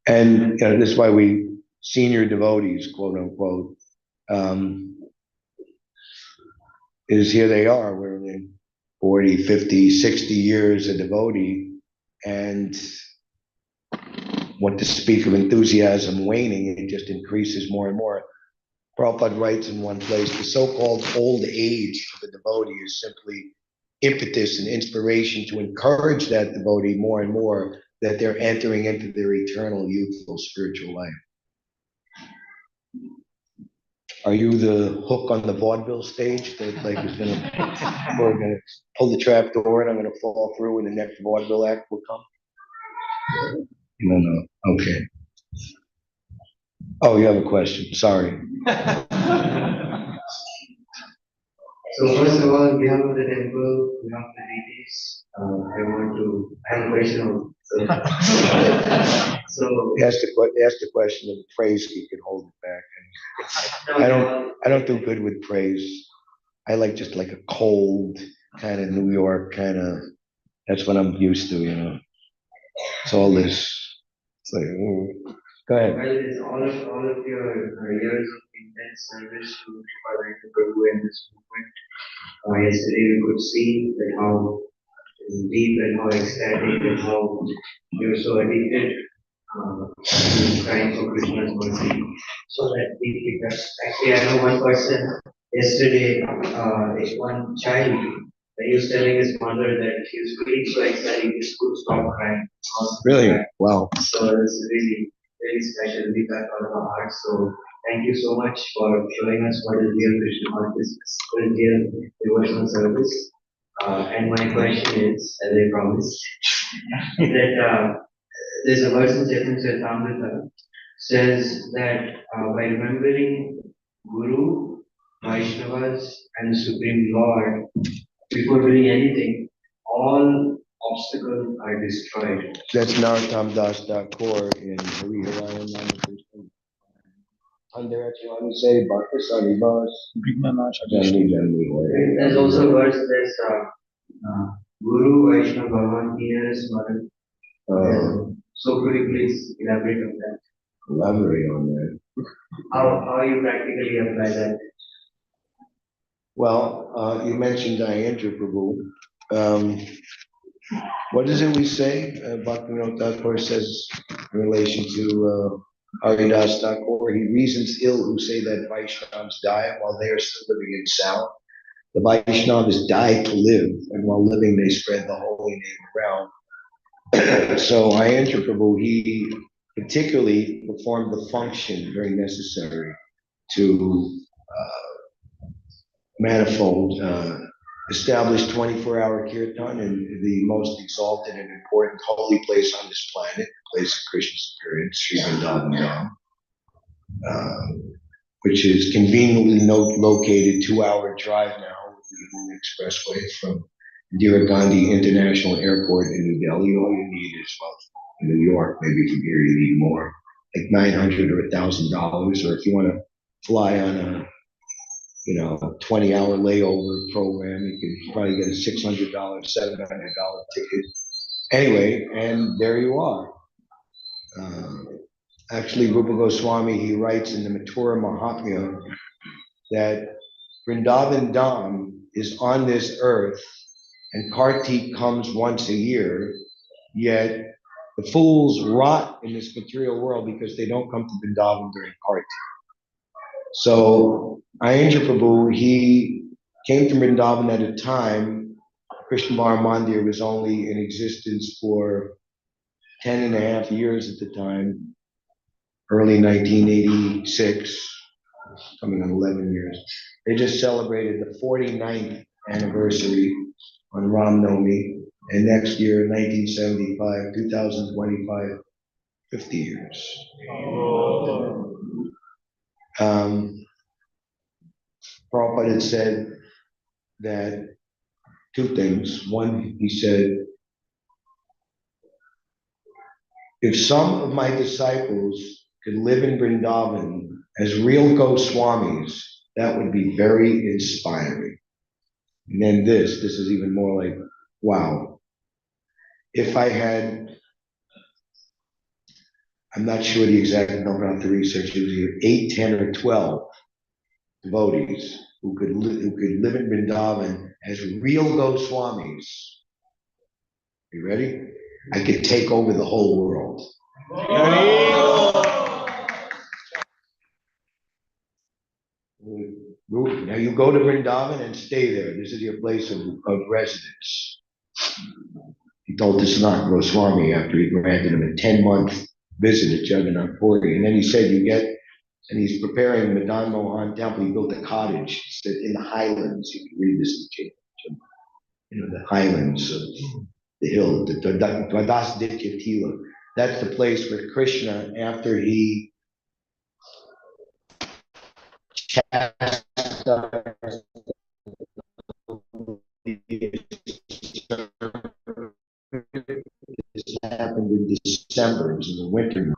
And this is why we senior devotees, quote unquote, is here they are, we're in 40, 50, 60 years a devotee, and want to speak of enthusiasm waning, it just increases more and more. Prabhupada writes in one place, the so-called old age of the devotee is simply impetus and inspiration to encourage that devotee more and more that they're entering into their eternal youthful spiritual life. Are you the hook on the vaudeville stage that like is we're gonna pull the trap door and I'm gonna fall through and the next vaudeville act will come? No. Okay. Oh, you have a question. Sorry. So first of all, on behalf of the temple, on behalf of the deities, I have a question. So Ask the question of praise. You can hold it back. I don't do good with praise. I like just like a cold kind of New York kind of. That's what I'm used to, you know. It's all this. It's like, go ahead. well, it's all of your years of intense service to Farmington Prabhu and this movement. Yesterday we could see that how deep and how ecstatic and how you're so addicted to crying for Krishna's mercy. So that deeply touched. Actually, I know one person yesterday, one child, he was telling his mother that he was feeling so ecstatic, he could stop crying. Really? Wow. So it's really, really special, deep back out of our hearts. So thank you so much for showing us what is real Krishna consciousness, what is real devotional service. And my question is, as I promised, that there's a verse in Chaitanya Charitamrita says that by remembering Guru, Vaishnavas, and the Supreme Lord before doing anything, all obstacles are destroyed. That's Narottam Das Thakur in Hari Harayan Namakrishna. Under Achivani say, Bhakti Bas. There's also a verse there's Guru, Vaishnava, Bhagavan, Nearest Mother. So could you please elaborate on that? Elaborate on that. How you practically apply that? Well, you mentioned Ayendra Prabhu. What is it we say? Bhaktivinoda Thakur says in relation to Haridas Thakur, he reasons ill who say that Vaishnavas die while they are still living in sound. The Vaishnavas died to live, and while living, they spread the holy name around. So Ayendra Prabhu, he particularly performed the function very necessary to manifold, established 24-hour kirtan in the most exalted and important holy place on this planet, the place of Krishna's appearance, Sri Vrindavan Dham, which is conveniently located 2-hour drive now with the Yamuna Expressway from Indira Gandhi International Airport in New Delhi. All you need is, well, in New York, maybe from here you need more, like $900 or $1,000, or if you want to fly on a 20-hour layover program, you can probably get a $600, $700 ticket. Anyway, and there you are. Actually, Rupa Goswami, he writes in the Mathura Mahatmya that Vrindavan Dham is on this earth and Kartik comes once a year, yet the fools rot in this material world because they don't come to Vrindavan during Kartik. So Ayendra Prabhu, he came to Vrindavan at a time, Krishna Mandir was only in existence for 10 and a half years at the time, early 1986, coming on 11 years. They just celebrated the 49th anniversary on Ram Navami, and next year, 1975, 2025, 50 years. Prabhupada had said that two things. One, he said, if some of my disciples could live in Vrindavan as real Goswamis, that would be very inspiring. And then this is even more like, wow. If I had, I'm not sure the exact number, I have to research, it was either 8, 10, or 12 devotees who could live in Vrindavan as real Goswamis. You ready? I could take over the whole world. Now you go to Vrindavan and stay there. This is your place of residence. He told Sanatana Goswami after he granted him a 10-month visit at Jagannath Puri. And then he said, and he's preparing Madan Mohan Temple. He built a cottage. He said, in the highlands. You can read this in the highlands of the hill, the Dwadas Ditya Tila. That's the place where Krishna, after he this happened in December. It was in the winter.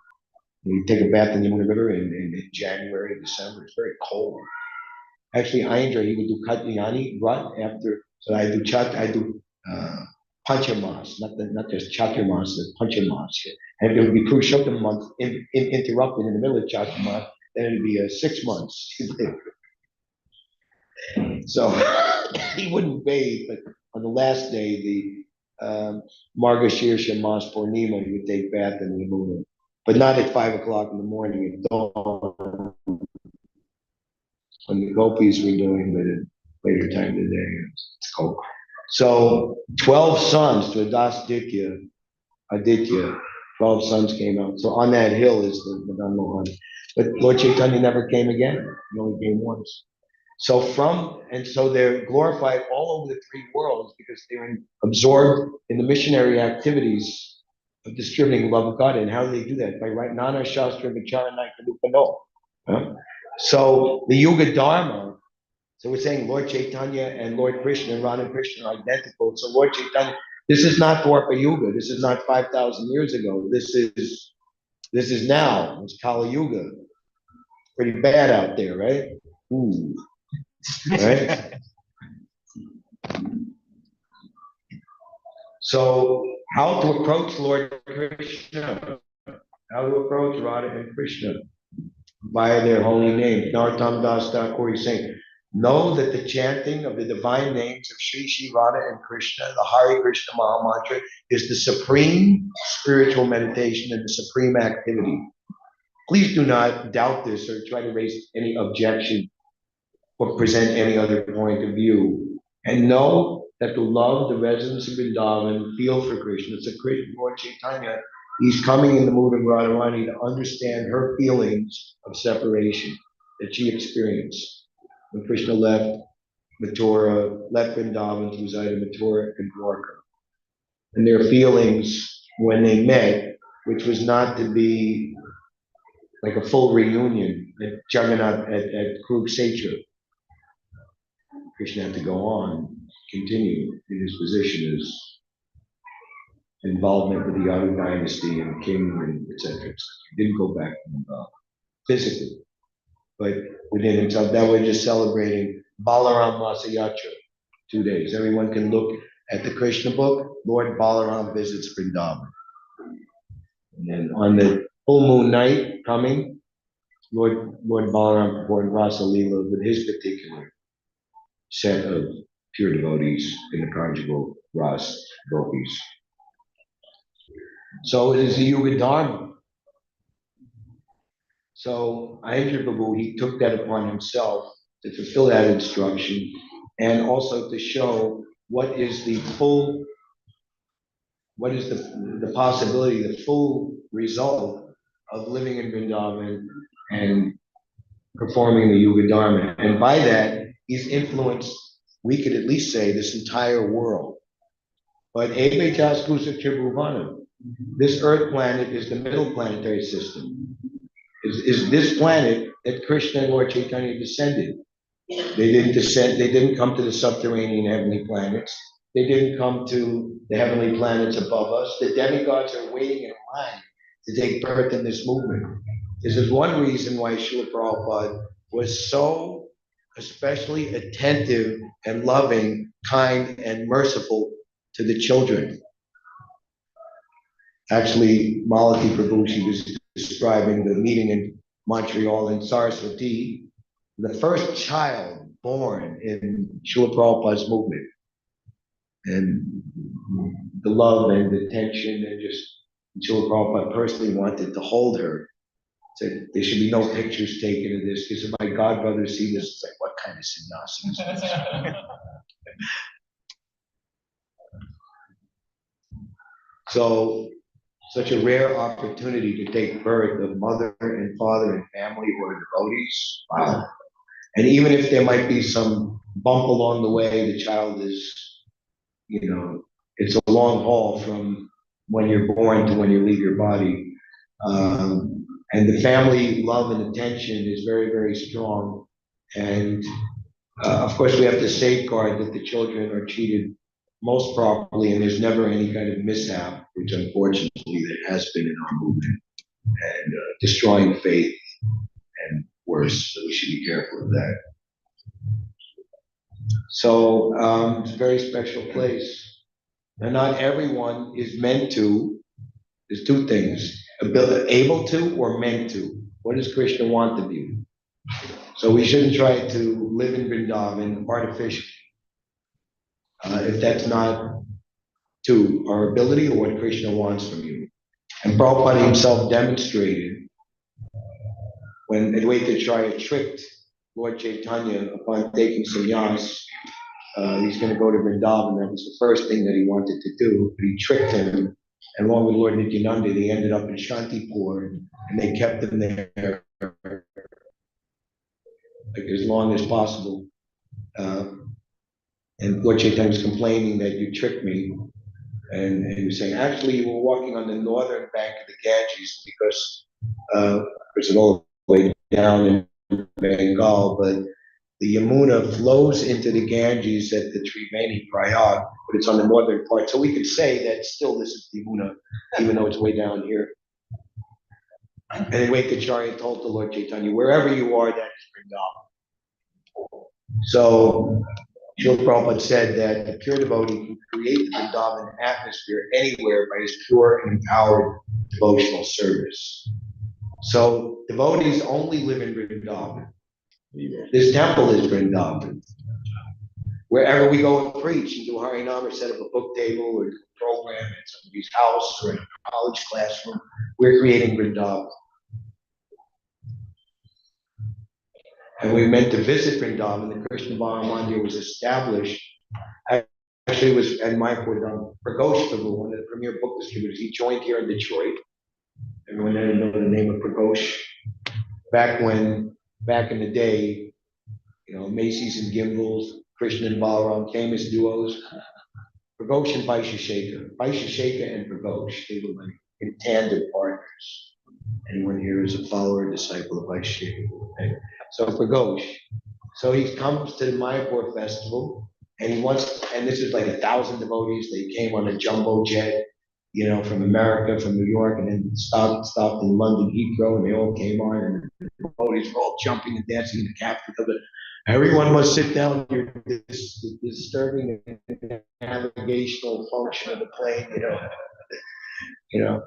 You take a bath in the Yamuna River in January, December. It's very cold. Actually, Ayendra, he would do Katyayani Vrat after. So I do Panchamas, not just Chaturmas, but Panchamas. And it would be Purushottam month interrupted in the middle of Chaturmas, then it'd be 6 months. So he wouldn't bathe, but on the last day, the Margashirsha Mas Purnima, he would take bath in the Yamuna, but not at 5 o'clock in the morning at dawn, when the gopis were doing, but at later time of the day, it's cold. So 12 sons to Aditya, 12 sons came out. So on that hill is the Madan Mohan. But Lord Chaitanya never came again. He only came once. So they're glorified all over the 3 worlds because they're absorbed in the missionary activities of distributing love of God. And how do they do that? By writing Nana Shastra Vicharanai Kalupano. So the Yuga Dharma, so we're saying Lord Chaitanya and Lord Krishna and Radha Krishna are identical. So Lord Chaitanya, this is not Dwapara Yuga. This is not 5,000 years ago. This is now. It's Kali Yuga. Pretty bad out there, right? Ooh. Right? So how to approach Lord Krishna? How to approach Radha and Krishna? By their holy name. Narottam Das Thakur is saying, know that the chanting of the divine names of Sri Sri Radha and Krishna, the Hare Krishna Maha Mantra, is the supreme spiritual meditation and the supreme activity. Please do not doubt this or try to raise any objection or present any other point of view. And know that to love the residents of Vrindavan, feel for Krishna. So Krishna, Lord Chaitanya, he's coming in the mood of Radharani to understand her feelings of separation that she experienced when Krishna left Mathura, left Vrindavan to reside in Mathura and Dwarka. And their feelings when they met, which was not to be like a full reunion at Jagannath at Kurukshetra. Krishna had to go on, continue in his position as involvement with the Yadu dynasty and the king and etc. He didn't go back physically, but within himself. That we're just celebrating Balaram Masayatra, 2 days. Everyone can look at the Krishna book, Lord Balaram visits Vrindavan. And then on the full moon night coming, Lord Balaram performed Rasa Leela with his particular set of pure devotees in the conjugal Ras gopis. So it is a Yuga Dharma. So Ayendra Prabhu, he took that upon himself to fulfill that instruction and also to show what is the possibility, the full result of living in Vrindavan and performing the Yuga Dharma. And by that, he's influenced, we could at least say, this entire world. But Ebe Jaskusa Tribhuvana, this Earth planet is the middle planetary system. Is this planet that Krishna and Lord Chaitanya descended. They didn't come to the subterranean heavenly planets. They didn't come to the heavenly planets above us. The demigods are waiting in line to take birth in this movement. This is one reason why Srila Prabhupada was so especially attentive and loving, kind, and merciful to the children. Actually, Malati Prabhu, she was describing the meeting in Montreal in Saraswati, the first child born in Srila Prabhupada's movement. And the love and the attention and just Srila Prabhupada personally wanted to hold her. Said there should be no pictures taken of this because if my godbrothers see this, it's like, what kind of sannyasi is this? So, such a rare opportunity to take birth of mother and father and family who are devotees. Wow. And even if there might be some bump along the way, the child is, it's a long haul from when you're born to when you leave your body. And the family love and attention is very, very strong. And of course, we have to safeguard that the children are treated most properly and there's never any kind of mishap, which unfortunately there has been in our movement, and destroying faith and worse. So we should be careful of that. So it's a very special place. And not everyone is meant to. There's two things, able to or meant to. What does Krishna want of you? So we shouldn't try to live in Vrindavan artificially. If that's not to our ability or what Krishna wants from you. And Prabhupada himself demonstrated when Advaita Acharya tricked Lord Chaitanya upon taking sannyas, he's going to go to Vrindavan. That was the first thing that he wanted to do, but he tricked him. And along with Lord Nityananda, they ended up in Shantipur, and they kept him there like as long as possible. And Lord Chaitanya was complaining that you tricked me. And he was saying, actually, you were walking on the northern bank of the Ganges because it's all the way down in Bengal, but the Yamuna flows into the Ganges at the Triveni Prayag, but it's on the northern part. So we could say that still this is the Yamuna, even though it's way down here. And Advaita Acharya told the Lord Chaitanya, wherever you are, that is Vrindavan. So Srila Prabhupada said that the pure devotee can create the Vrindavan atmosphere anywhere by his pure and empowered devotional service. So devotees only live in Vrindavan. This temple is Vrindavan. Wherever we go and preach and do Harinam or set up a book table or do a program at somebody's house or in a college classroom, we're creating Vrindavan. And we meant to visit Vrindavan. The Krishna Bala Mandir was established. Actually, it was at my Pragosh Prabhu, one of the premier book distributors. He joined here in Detroit. Everyone there know the name of Pragosh. Back in the day, you know, Macy's and Gimbals, Krishna and Balaram, famous duos. Pragosh and Vaishya and Pragosh, they were like in tandem partners. Anyone here is a follower, disciple of Vaishya. Okay? So Pragosh. So he comes to the Mayapur festival, and and this is like 1,000 devotees. They came on a jumbo jet, you know, from America, from New York, and then stopped in London Heathrow, and they all came on, and the devotees were all jumping and dancing in the captain of it. Everyone must sit down. You're disturbing the navigational function of the plane, you know.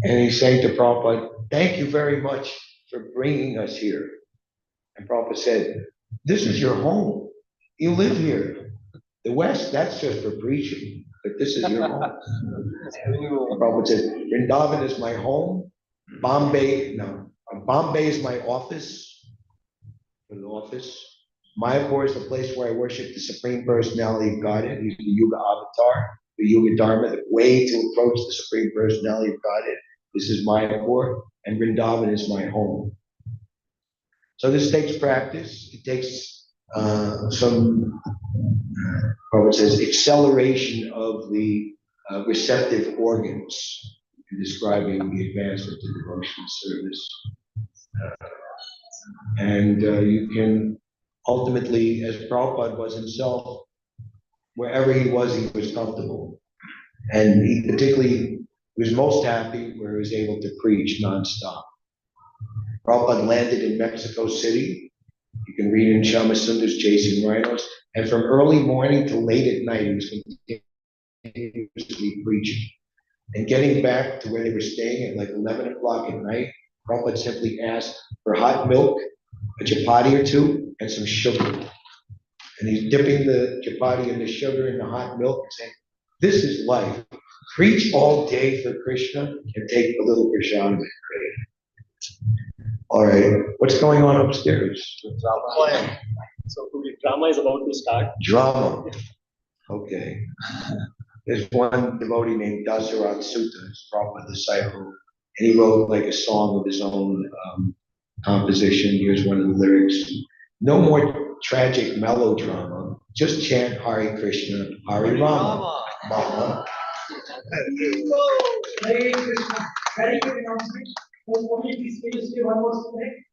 And he's saying to Prabhupada, "Thank you very much for bringing us here." And Prabhupada said, "This is your home. You live here. The West, that's just for preaching, but this is your home." And Prabhupada said, "Vrindavan is my home. Bombay is my office. Mayapur is the place where I worship the Supreme Personality of Godhead. He's the Yuga Avatar, the Yuga Dharma, the way to approach the Supreme Personality of Godhead. This is Mayapur, and Vrindavan is my home." So this takes practice. It takes some, Prabhupada says, acceleration of the receptive organs in describing the advancement of devotional service. And you can ultimately, as Prabhupada was himself, wherever he was comfortable. And he particularly was most happy where he was able to preach nonstop. Prabhupada landed in Mexico City. You can read in Shama Sundar's Chasing Rhinos. And from early morning to late at night, he was continuously preaching. And getting back to where they were staying at like 11 o'clock at night, Prabhupada simply asked for hot milk, a chapati or two, and some sugar. And he's dipping the chapati and the sugar in the hot milk and saying, "This is life. Preach all day for Krishna and take a little prashad and pray." All right, what's going on upstairs? Drama. So drama is about to start. Drama. Okay. There's one devotee named Dasarat Sutta, who's Prabhupada disciple, and he wrote like a song of his own composition. Here's one of the lyrics. "No more tragic melodrama, just chant Hare Krishna, Hare Rama. Mama." Hare Krishna. Very good announcement. Only please can you say one more thing?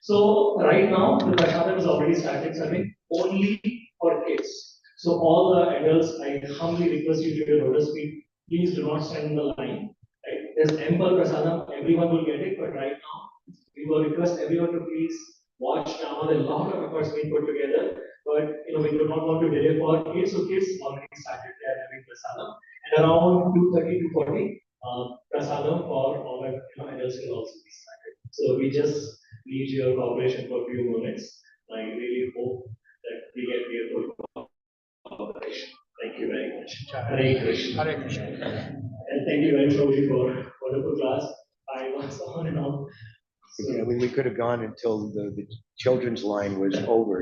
So right now the Prashadam has already started serving only for kids. So all the adults, I humbly request you to your lotus feet, please do not stand in the line. Right? There's ample Prasadam, everyone will get it, but right now we will request everyone to please watch drama. There are a lot of efforts being put together, but we do not want to delay for kids. So kids already started their having Prasadam, and around 2:30 to 40, Prasadam for all adults will also be started. So we just need your cooperation for a few minutes. I really hope that we get your full cooperation. Thank you very much. Hare Krishna. Hare Krishna. And thank you very much, Prabhuji, for wonderful class. I was on and on. We could have gone until the children's line was over,